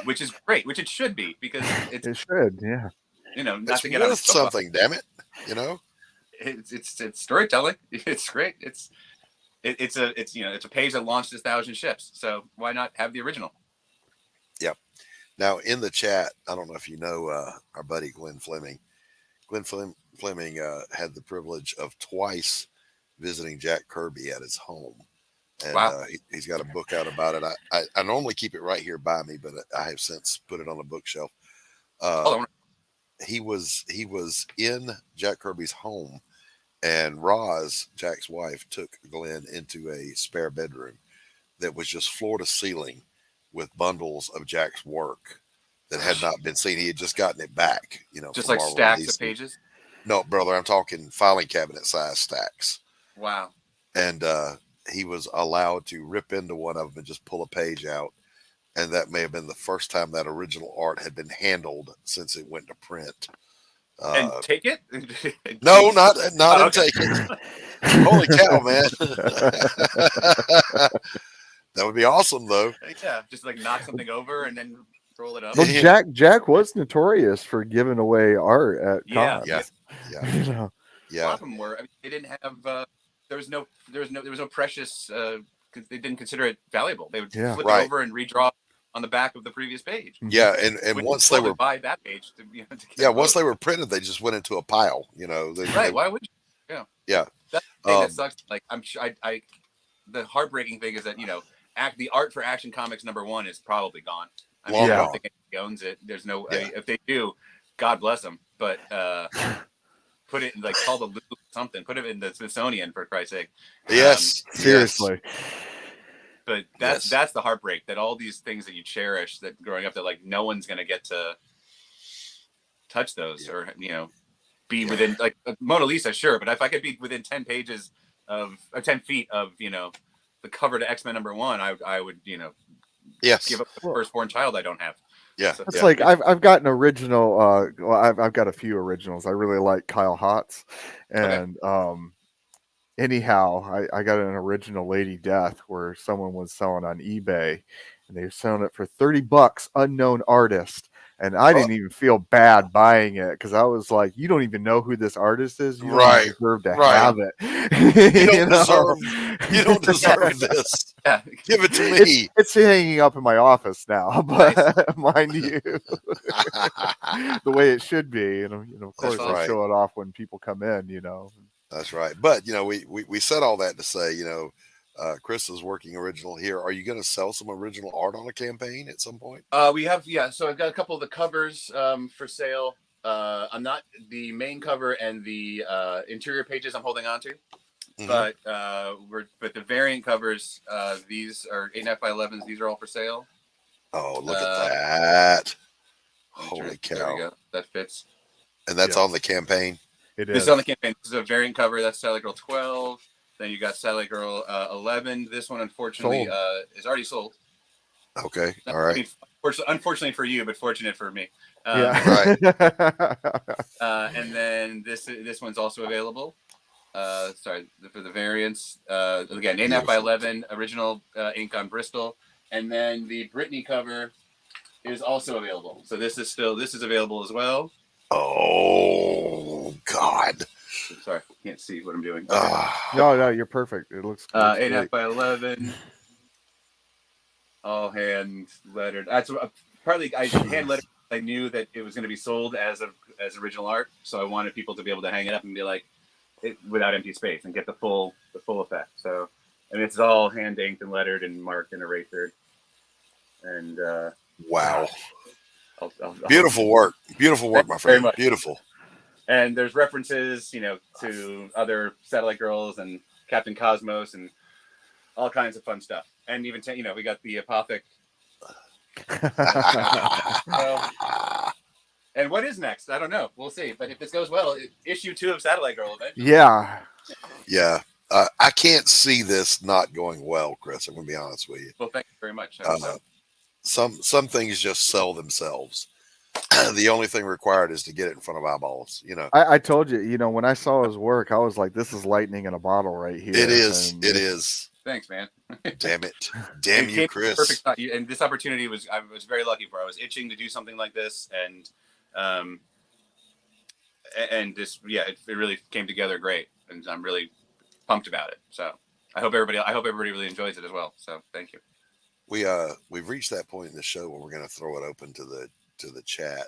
Which is great, which it should be, because it should, yeah. Not it's to get worth something, damn it. It's storytelling. It's great. it's a page that launched 1,000 ships. So why not have the original? Yep. Now in the chat, I don't know if you know our buddy Glenn Fleming. Glenn Fleming had the privilege of twice visiting Jack Kirby at his home, and wow. He's got a book out about it. I normally keep it right here by me, but I have since put it on a bookshelf. He was in Jack Kirby's home, and Roz, Jack's wife, took Glenn into a spare bedroom that was just floor to ceiling with bundles of Jack's work that had not been seen. He had just gotten it back, just like stacks of pages. No, brother, I'm talking filing cabinet size stacks. Wow. And he was allowed to rip into one of them and just pull a page out. And that may have been the first time that original art had been handled since it went to print. And take it? No, not take it. Holy cow, man. That would be awesome, though. Yeah, just like knock something over and then roll it up. Well, Jack was notorious for giving away art at cons. Yeah. A lot of them were. I mean, they didn't have. There was no precious. They didn't consider it valuable. They would flip it over and redraw on the back of the previous page. Yeah, and once they were buy that page, once they were printed, they just went into a pile. Why would you? Yeah. That's the thing that sucks. Like I'm sure the heartbreaking thing is that the art for Action Comics #1 is probably gone. I mean, I don't think anybody owns it. There's no. I mean, if they do, God bless them. But put it in call the Lugo something. Put it in the Smithsonian for Christ's sake. Yes, seriously. But that's the heartbreak, that all these things that you cherish that growing up, that no one's gonna get to touch those or be within Mona Lisa, sure, but if I could be within 10 pages of 10 feet of the cover to X-Men #1, I would give up the firstborn child I don't have. Yeah, so, it's like I've got an original. I've got a few originals. I really like Kyle Hotz, and anyhow, I got an original Lady Death where someone was selling on eBay, and they were selling it for $30, unknown artist. And I didn't even feel bad buying it because I was like, "You don't even know who this artist is. You don't deserve to have it. You don't deserve this. Yeah. Give it to me." It's hanging up in my office now, but mind you, the way it should be. And of course, I show it off when people come in. That's right. But we said all that to say, Chris is working original here. Are you going to sell some original art on a campaign at some point? We have, so I've got a couple of the covers for sale. I'm not the main cover and the interior pages I'm holding on to, but the variant covers, these are 8.5 by 11s. These are all for sale. Oh, look at that! Holy cow! There we go. That fits. And that's on the campaign. This is on the campaign. This is a variant cover. That's Satellite Girl 12. Then you got Satellite Girl 11. This one, unfortunately, is already sold. Okay, all right. I mean, unfortunately for you, but fortunate for me. Right. And then this one's also available. Sorry for the variants. Again, 8.5 by 11, original ink on Bristol, and then the Brittany cover is also available. So this is available as well. Oh God. Sorry, can't see what I'm doing. No, you're perfect. It looks 8.5 by 11, all hand lettered. That's partly I hand lettered. I knew that it was going to be sold as original art, so I wanted people to be able to hang it up and be like, without empty space, and get the full effect. So, and it's all hand inked and lettered and marked and erasered. And wow, beautiful work, my friend. Beautiful. And there's references, to other Satellite Girls and Captain Cosmos and all kinds of fun stuff. And even, we got the Apothic. And what is next? I don't know. We'll see. But if this goes well, issue 2 of Satellite Girl eventually. Yeah. Yeah. I can't see this not going well, Chris. I'm going to be honest with you. Well, thank you very much. Some things just sell themselves. The only thing required is to get it in front of eyeballs. I told you, when I saw his work, I was like, this is lightning in a bottle right here. It is. It is. Thanks, man. Damn it. Damn you, Chris. Perfect. And this opportunity I was very lucky for. I was itching to do something like this. And this, it really came together great. And I'm really pumped about it. So I hope everybody really enjoys it as well. So thank you. We've reached that point in the show where we're going to throw it open to the chat.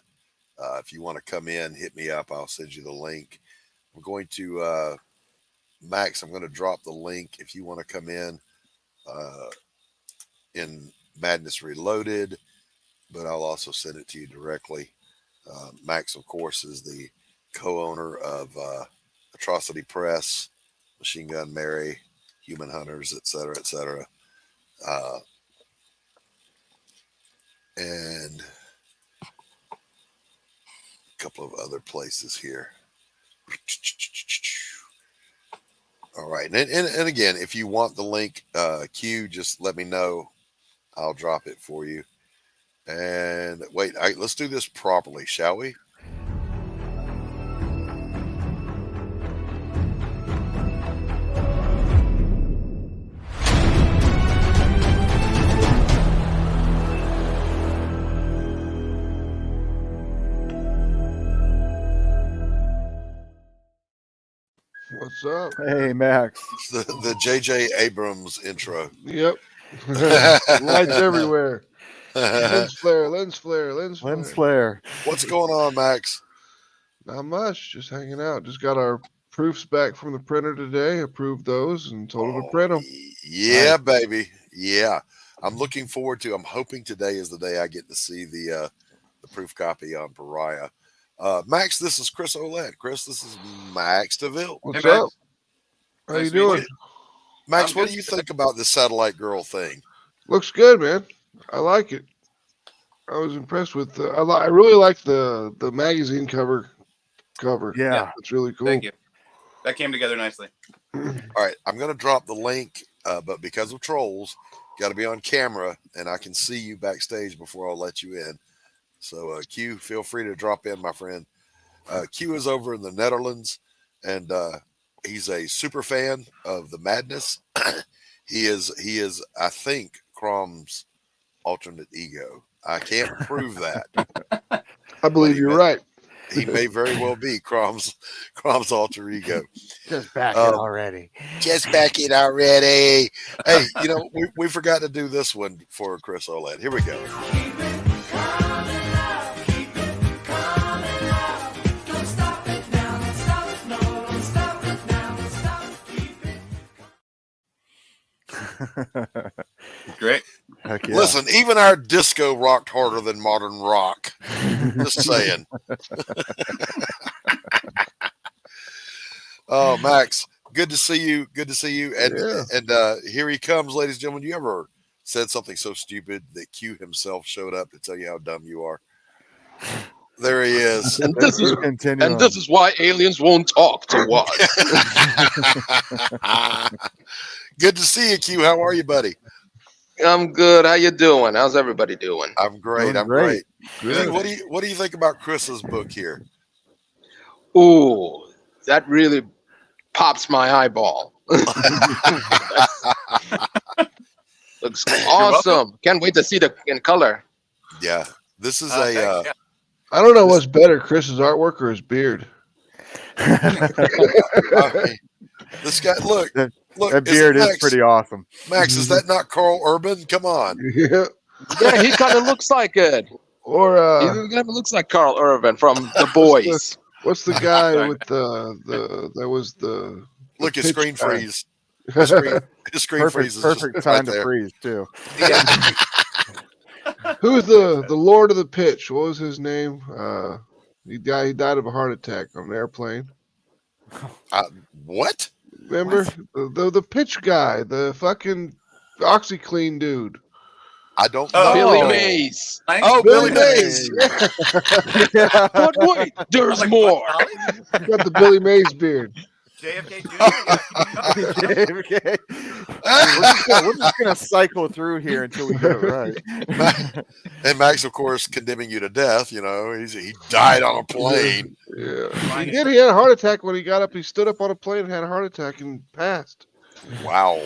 If you want to come in, hit me up. I'll send you the link. We're going to Max. I'm going to drop the link if you want to come in Madness Reloaded, but I'll also send it to you directly. Max, of course, is the co-owner of Atrocity Press, Machine Gun Mary, Human Hunters, etc., etc. And a couple of other places here. All right. And again, if you want the link, Q, just let me know. I'll drop it for you. And wait, let's do this properly, shall we? What's up? Hey, Max. The J.J. Abrams intro. Yep. Lights everywhere. Lens flare. What's going on, Max? Not much. Just hanging out. Just got our proofs back from the printer today. Approved those and told them to print them. Yeah, baby. Yeah. I'm looking forward to. I'm hoping today is the day I get to see the proof copy on Pariah. Max, this is Chris Olette. Chris, this is Max Devill. What's up? How you doing? Max, what do you think about this Satellite Girl thing? Looks good, man. I like it. I was impressed with I really like the magazine cover. Yeah. It's really cool. Thank you. That came together nicely. All right, I'm going to drop the link, but because of trolls, got to be on camera, and I can see you backstage before I'll let you in. So, Q, feel free to drop in, my friend. Q is over in the Netherlands, and he's a super fan of the madness. He is, I think, Crom's alternate ego. I can't prove that. I believe you're right. He may very well be Crom's alter ego. Just back it already. Just back it already. Hey, we forgot to do this one for Chris Olette. Here we go. Great. Heck yeah. Listen, even our disco rocked harder than modern rock. Just saying. Oh, Max, good to see you. Good to see you. And here he comes, ladies and gentlemen. You ever said something so stupid that Q himself showed up to tell you how dumb you are? There he is. And this is why aliens won't talk to us. Good to see you, Q. How are you, buddy? I'm good. How you doing? How's everybody doing? I'm great. I'm great. What do you think about Chris's book here? Ooh, that really pops my eyeball. Looks awesome. Can't wait to see the in color. Yeah, this is I don't know what's better, Chris's artwork or his beard. This guy, look, that beard is pretty awesome. Max, is that not Carl Urban? Come on. Yeah, he kind of looks like it. Or he kind of looks like Carl Urban from The Boys. What's the guy with that was the look his screen guy. freeze. His screen freeze is perfect just time right to there. freeze too. Who's the Lord of the Pitch? What was his name? He died of a heart attack on an airplane. What? Remember the pitch guy, the fucking OxyClean dude. I don't know. Billy Mays. Oh, Billy Mays. Yeah. But wait, there's more. Got the Billy Mays beard. JFK JFK. We're just gonna cycle through here until we get it right. And Max, of course, condemning you to death. He died on a plane. Yeah, he had a heart attack when he got up. He stood up on a plane and had a heart attack and passed. Wow,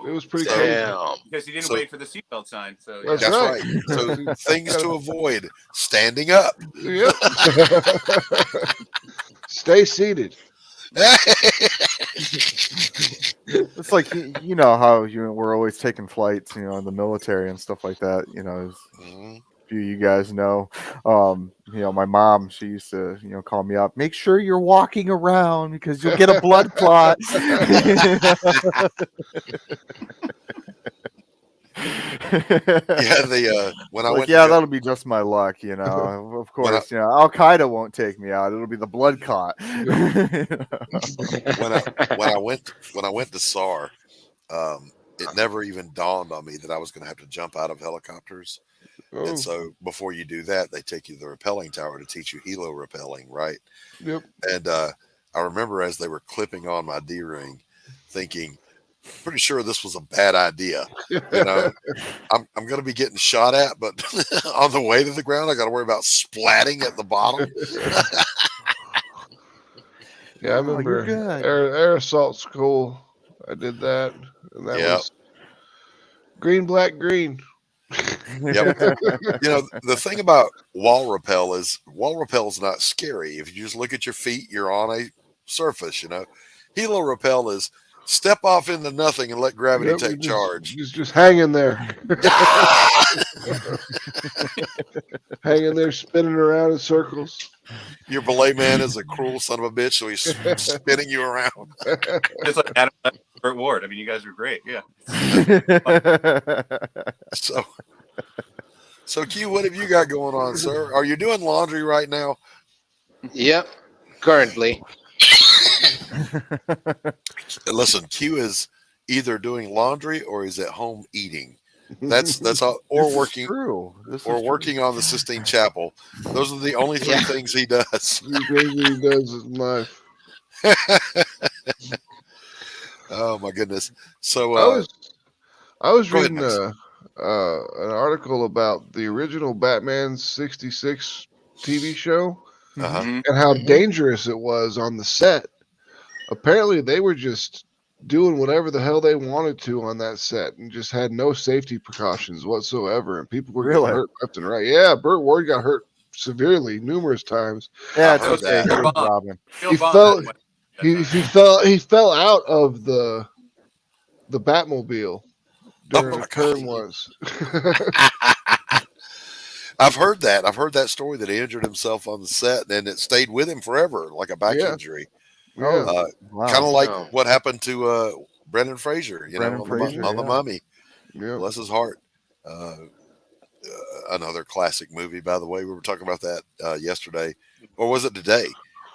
it was pretty crazy. Because he didn't wait for the seatbelt sign. So That's That's right. right. So things to avoid: standing up. Yep. Stay seated. It's like you know how we're always taking flights, in the military and stuff like that. As a few of you guys know, my mom, she used to call me up. Make sure you're walking around because you'll get a blood clot. When I went, that'll be just my luck, Of course, Al Qaeda won't take me out; it'll be the blood clot. when I went to SAR, it never even dawned on me that I was going to have to jump out of helicopters. Oh. And so before you do that, they take you to the rappelling tower to teach you helo rappelling, right? Yep. And I remember as they were clipping on my D-ring, thinking, pretty sure this was a bad idea. I'm going to be getting shot at, but on the way to the ground, I got to worry about splatting at the bottom. Yeah, I remember air assault school. I did that, and that was green, black, green. Yep. The thing about wall rappel is not scary. If you just look at your feet, you're on a surface. Helo rappel is step off into nothing and let gravity take charge. Just hanging there. Hanging there, spinning around in circles. Your belay man is a cruel son of a bitch, so he's spinning you around. Just like Adam Burt Ward. I mean, you guys are great. Yeah. So Q, what have you got going on, sir? Are you doing laundry right now? Yep, currently. Listen, Q is either doing laundry or he's at home eating. That's all, or working working on the Sistine Chapel. Those are the only three things he does. He does in life. Oh my goodness! So I was reading an article about the original Batman '66 TV show and how dangerous it was on the set. Apparently, they were just doing whatever the hell they wanted to on that set and just had no safety precautions whatsoever. And people were getting hurt left and right. Yeah, Burt Ward got hurt severely numerous times. Yeah, it's okay. Robin. He fell out of the Batmobile during a turn once. I've heard that. I've heard that story that he injured himself on the set and it stayed with him forever, like a back injury. Wow. Kind of like what happened to Brendan Fraser, on the Mummy. Yeah. Bless his heart. Another classic movie, by the way. We were talking about that yesterday, or was it today?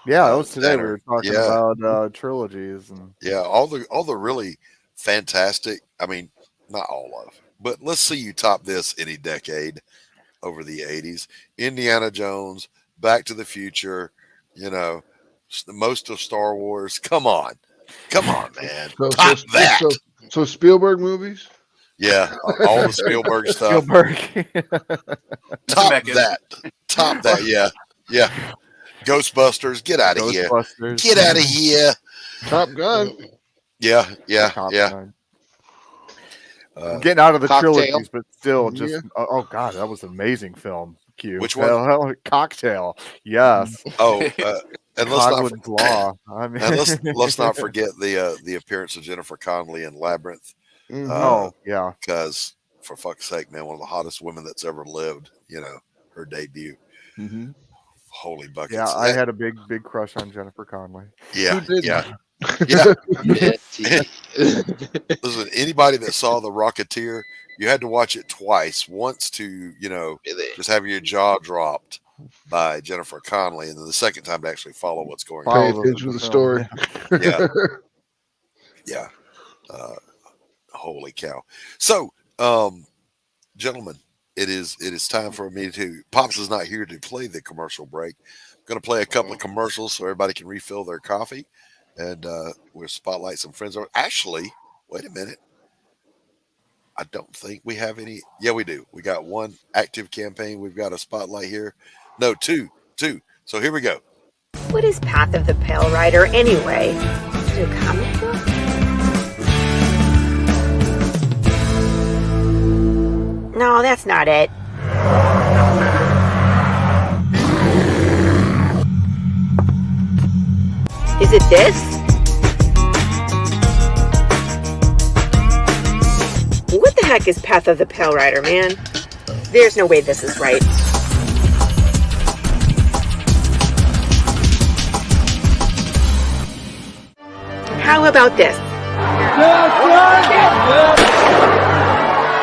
Yeah, it was today. We were talking about trilogies and all the really fantastic. I mean, not all of, but let's see you top this any decade over the 80s. Indiana Jones, Back to the Future, most of Star Wars. Come on, man. Top that. So Spielberg movies? Yeah, all the Spielberg stuff. Top that. Yeah. Ghostbusters, get out of here. Get out of here. Top Gun. Yeah. Gun. Getting out of the Cocktail. trilogies, but still just oh god, that was an amazing film. Q. Which one? Cocktail. Yes. Oh, and Godwin's Law. I mean, let's not forget the appearance of Jennifer Connelly in Labyrinth. Because for fuck's sake, man, one of the hottest women that's ever lived. Her debut. Mm-hmm. Holy buckets! Yeah, I had a big crush on Jennifer Connelly. Yeah. Listen, anybody that saw The Rocketeer, you had to watch it twice. Once to just have your jaw dropped by Jennifer Connelly, and then the second time to actually follow what's going on. Pay attention to the story. Yeah. Holy cow! So, gentlemen, it is time for me to. Pops is not here to play the commercial break. I'm going to play a couple of commercials so everybody can refill their coffee, and we'll spotlight some friends. Actually, wait a minute. I don't think we have any. Yeah, we do. We got one active campaign. We've got a spotlight here. No, two. So here we go. What is Path of the Pale Rider anyway? Is it a comic book? No, that's not it. Is Is it this? What the heck is Path of the Pale Rider, man? There's no way this is right. How about this?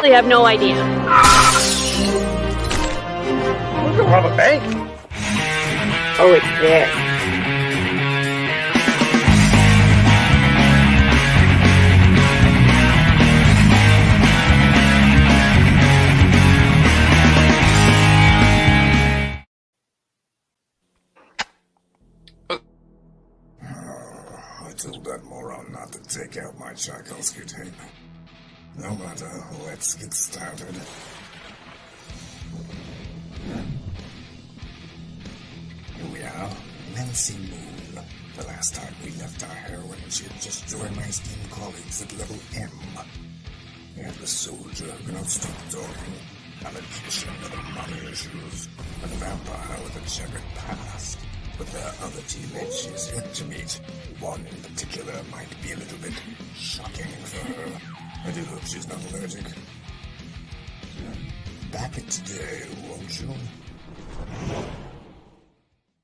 I have no idea. We're gonna rob a bank. Oh, it's this. I told that moron not to take out my Tchaikovsky tape. No matter, let's get started. Here we are, Nancy Moon. The last time we left our heroine, she had just joined my esteemed colleagues at level M. And the soldier who cannot stop talking, a magician with a money issues, and a vampire with a checkered past. With their other teammates she's yet to meet. One in particular might be a little bit shocking for her. I do hope she's not allergic. Back it today, won't you?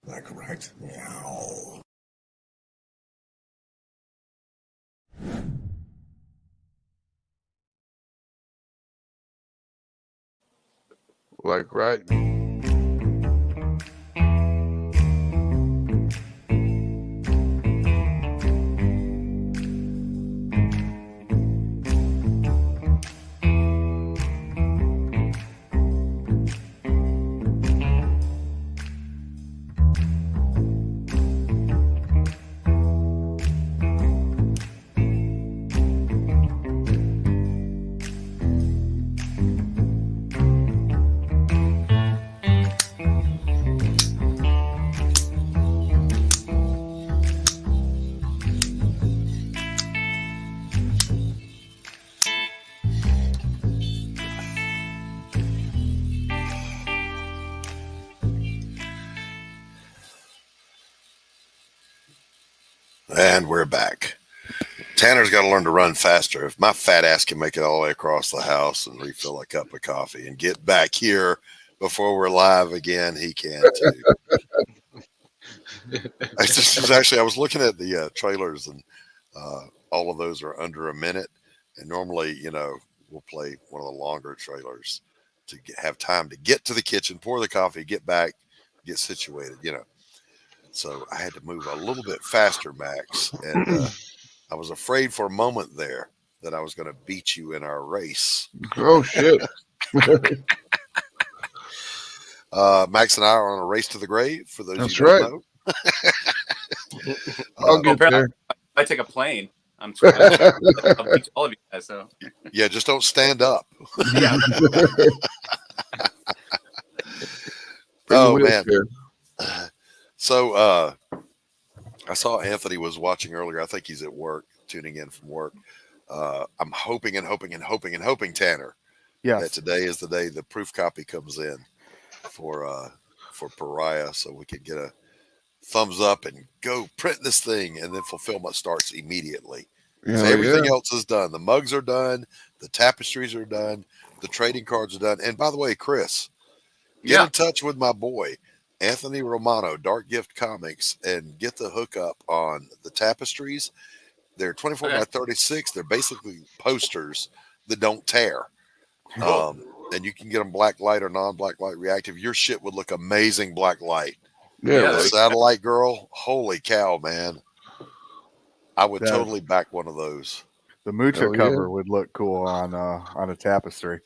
Like right now. Like right. And we're back. Tanner's got to learn to run faster. If my fat ass can make it all the way across the house and refill a cup of coffee and get back here before we're live again, he can too. I was looking at the trailers, and all of those are under a minute. And normally, we'll play one of the longer trailers to have time to get to the kitchen, pour the coffee, get back, get situated, So I had to move a little bit faster, Max. And I was afraid for a moment there that I was going to beat you in our race. Oh, shit. Max and I are on a race to the grave, for those That's of you who don't know. I'll get there. I take a plane. I'll beat all of you guys. So Yeah, just don't stand up. yeah. Oh, man. So I saw Anthony was watching earlier. I think he's at work, tuning in from work. I'm hoping, Tanner, that today is the day the proof copy comes in for Pariah, so we can get a thumbs up and go print this thing, and then fulfillment starts immediately. Yeah, so everything else is done. The mugs are done. The tapestries are done. The trading cards are done. And by the way, Chris, get in touch with my boy, Anthony Romano, Dark Gift Comics, and get the hookup on the tapestries. They're 24 by 36. They're basically posters that don't tear. And you can get them black light or non-black light reactive. Your shit would look amazing black light. Yeah, Satellite Girl, holy cow, man. I would totally back one of those. The Mucha cover would look cool on a tapestry.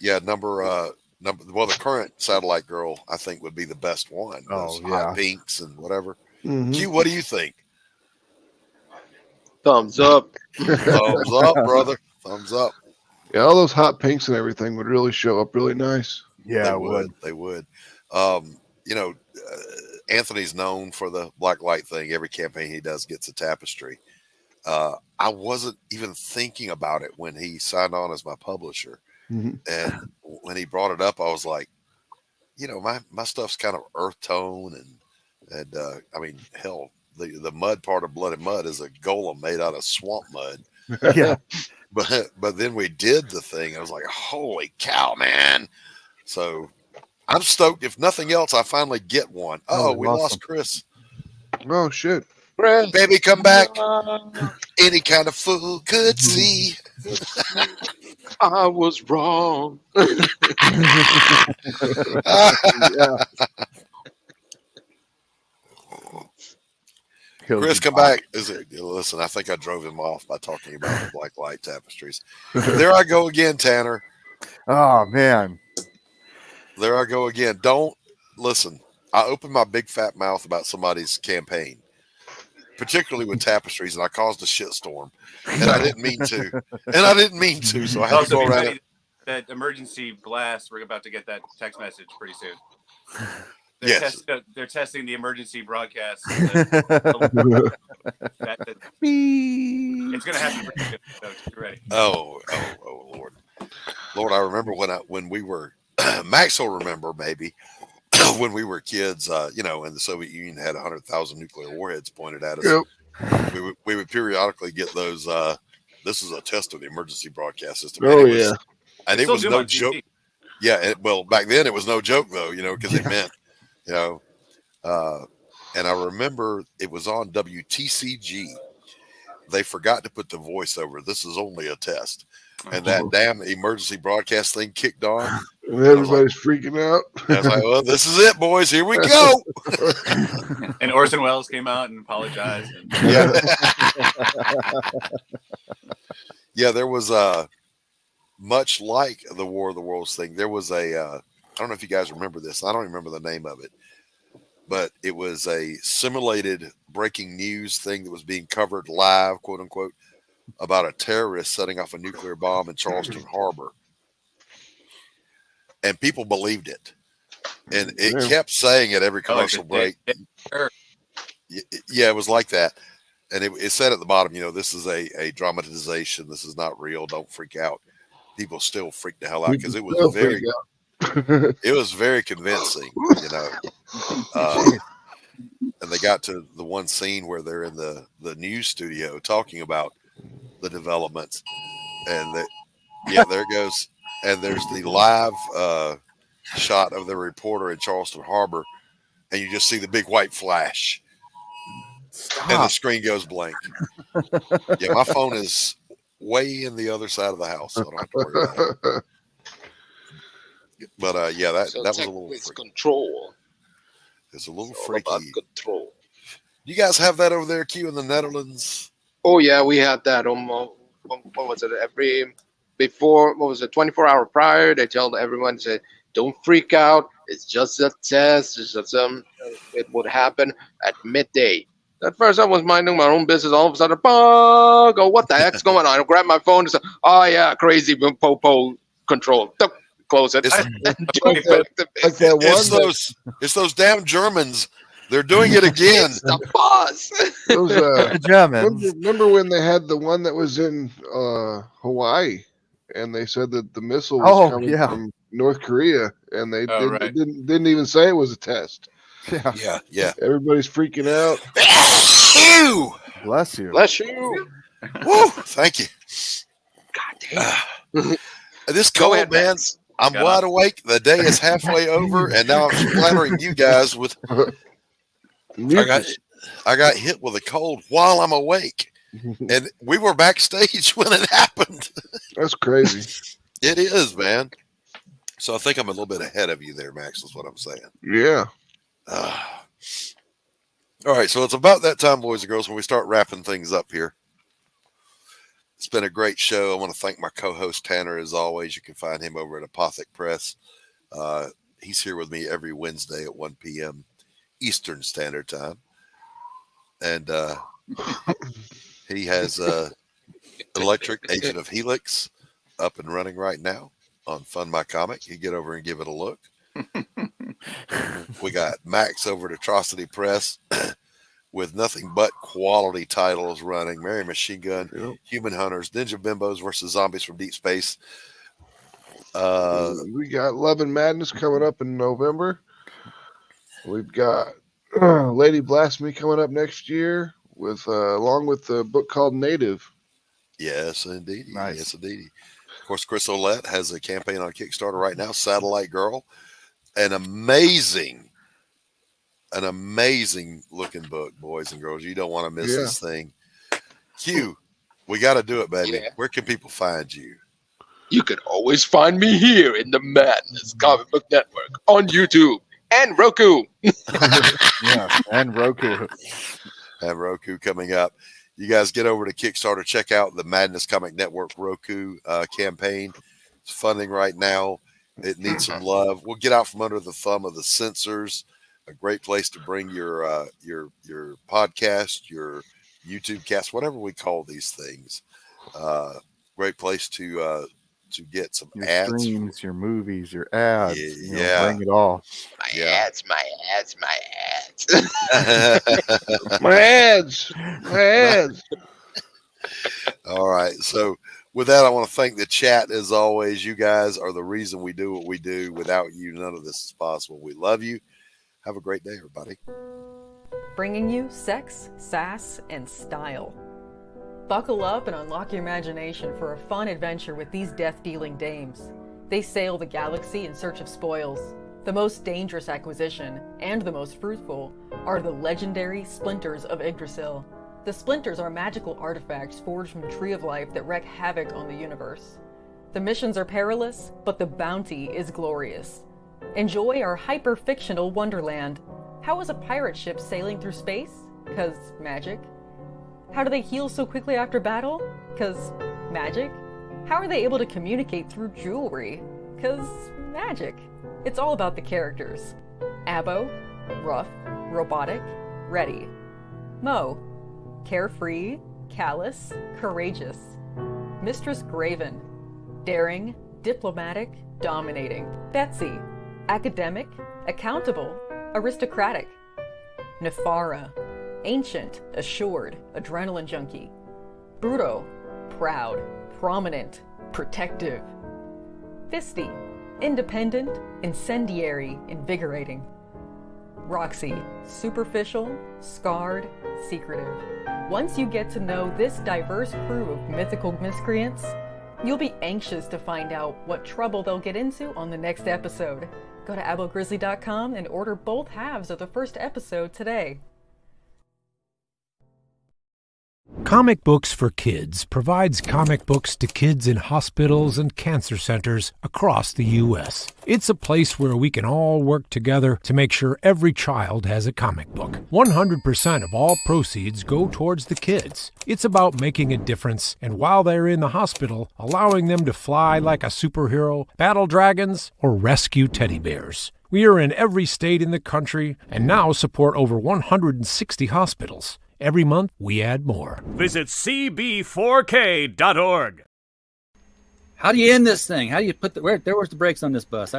Yeah, well, the current Satellite Girl, I think, would be the best one. Those hot pinks and whatever. Mm-hmm. Q, what do you think? Thumbs up. Thumbs up, brother. Thumbs up. Yeah, all those hot pinks and everything would really show up really nice. Yeah, They would. Anthony's known for the black light thing. Every campaign he does gets a tapestry. I wasn't even thinking about it when he signed on as my publisher. Mm-hmm. And when he brought it up, I was like, my stuff's kind of earth tone and I mean, hell, the mud part of Blood and Mud is a golem made out of swamp mud. Yeah. But then we did the thing. I was like, holy cow, man. So I'm stoked. If nothing else, I finally get one. Oh, we awesome. lost Chris. Oh, shit. Baby, come back. Any kind of fool could see. I was wrong. Yeah. Chris, come back. Listen, I think I drove him off by talking about the black light tapestries. There I go again, Tanner. Oh, man. There I go again. Don't listen. I opened my big fat mouth about somebody's campaign, particularly with tapestries, and I caused a shitstorm. And I didn't mean to. So I had to go around it. That emergency blast, we're about to get that text message pretty soon. They're testing the emergency broadcast. It's going to happen pretty soon, so get ready. Oh, Lord. Lord, I remember when we were, Max will remember maybe, when we were kids, and the Soviet Union had 100,000 nuclear warheads pointed at us. Yep. We would periodically get those, this is a test of the emergency broadcast system. And it was no joke. Yeah, well, back then it was no joke, though, because it meant, and I remember it was on WTCG. They forgot to put the voiceover. This is only a test. And that damn emergency broadcast thing kicked on. Everybody's freaking out. I was like, well, this is it, boys. Here we go. And Orson Welles came out and apologized. Yeah, there was much like the War of the Worlds thing. There was I don't know if you guys remember this. I don't remember the name of it. But it was a simulated breaking news thing that was being covered live, quote unquote, about a terrorist setting off a nuclear bomb in Charleston Harbor. And people believed it. And it kept saying at every commercial break. Yeah, it was like that. And it said at the bottom, this is a dramatization. This is not real. Don't freak out. People still freaked the hell out because it was it was very convincing, and they got to the one scene where they're in the news studio talking about the developments, and there it goes. And there's the live shot of the reporter in Charleston Harbor, and you just see the big white flash. Stop. And the screen goes blank. Yeah, my phone is way in the other side of the house, so I don't have to worry about it. But that was a little control. It's a little freaky. Control. You guys have that over there, Q, in the Netherlands? Oh yeah, we had that. What was it? 24 hours prior, they tell everyone, say, don't freak out. It's just a test. It's just it would happen at midday. At first, I was minding my own business. All of a sudden, go, what the heck's going on? I grab my phone and say, oh yeah, crazy popo control. Close it. It's those damn Germans. They're doing it again. It's the boss. Those Germans. Remember when they had the one that was in Hawaii, and they said that the missile was coming from North Korea, and they didn't even say it was a test. Yeah. Everybody's freaking out. Bless you. Woo, thank you. God damn. This cold, man. I'm wide awake. The day is halfway over, and now I'm splattering you guys with. I got hit with a cold while I'm awake, and we were backstage when it happened. That's crazy. It is, man. So I think I'm a little bit ahead of you there, Max. Is what I'm saying. Yeah. All right, so it's about that time, boys and girls, when we start wrapping things up here. It's been a great show. I want to thank my co-host, Tanner, as always. You can find him over at Apothic Press. He's here with me every Wednesday at 1 p.m. Eastern Standard Time. And he has Electric Agent of Helix up and running right now on Fund My Comic. You get over and give it a look. We got Max over at Atrocity Press with nothing but quality titles running. Mary Machine Gun, Human Hunters, Ninja Bimbos versus Zombies from Deep Space. We got Love and Madness coming up in November. We've got Lady Blasphemy coming up next year with along with the book called Native. Yes, indeed. Nice. Yes, indeed. Of course, Chris Olette has a campaign on Kickstarter right now. Satellite Girl, an amazing looking book, boys and girls. You don't want to miss this thing. Q, we got to do it, baby. Yeah. Where can people find you? You can always find me here in the Madness Comic Book Network on YouTube and Roku. Yeah, and Roku. And Roku coming up. You guys get over to Kickstarter. Check out the Madness Comic Network Roku campaign. It's funding right now. It needs some love. We'll get out from under the thumb of the censors. A great place to bring your podcast, your YouTube cast, whatever we call these things. Great place to get some your ads, streams, your movies, your ads. Yeah, bring it all. My ads. My ads. All right. So with that, I want to thank the chat as always. You guys are the reason we do what we do. Without you, none of this is possible. We love you. Have a great day, everybody. Bringing you sex, sass, and style. Buckle up and unlock your imagination for a fun adventure with these death-dealing dames. They sail the galaxy in search of spoils. The most dangerous acquisition, and the most fruitful, are the legendary Splinters of Yggdrasil. The Splinters are magical artifacts forged from the Tree of Life that wreak havoc on the universe. The missions are perilous, but the bounty is glorious. Enjoy our hyper-fictional wonderland. How is a pirate ship sailing through space? 'Cause magic. How do they heal so quickly after battle? 'Cause magic. How are they able to communicate through jewelry? 'Cause magic. It's all about the characters. Abbo, rough, robotic, ready. Mo, carefree, callous, courageous. Mistress Graven, daring, diplomatic, dominating. Betsy, academic, accountable, aristocratic. Nefara, ancient, assured, adrenaline junkie. Bruto, proud, prominent, protective. Fisty, independent, incendiary, invigorating. Roxy, superficial, scarred, secretive. Once you get to know this diverse crew of mythical miscreants, you'll be anxious to find out what trouble they'll get into on the next episode. Go to abogrizzly.com and order both halves of the first episode today. Comic Books for Kids provides comic books to kids in hospitals and cancer centers across the U.S. It's a place where we can all work together to make sure every child has a comic book. 100% of all proceeds go towards the kids. It's about making a difference, and while they're in the hospital, allowing them to fly like a superhero, battle dragons, or rescue teddy bears. We are in every state in the country and now support over 160 hospitals. Every month, we add more. Visit cb4k.org. How do you end this thing? How do you put where's the brakes on this bus?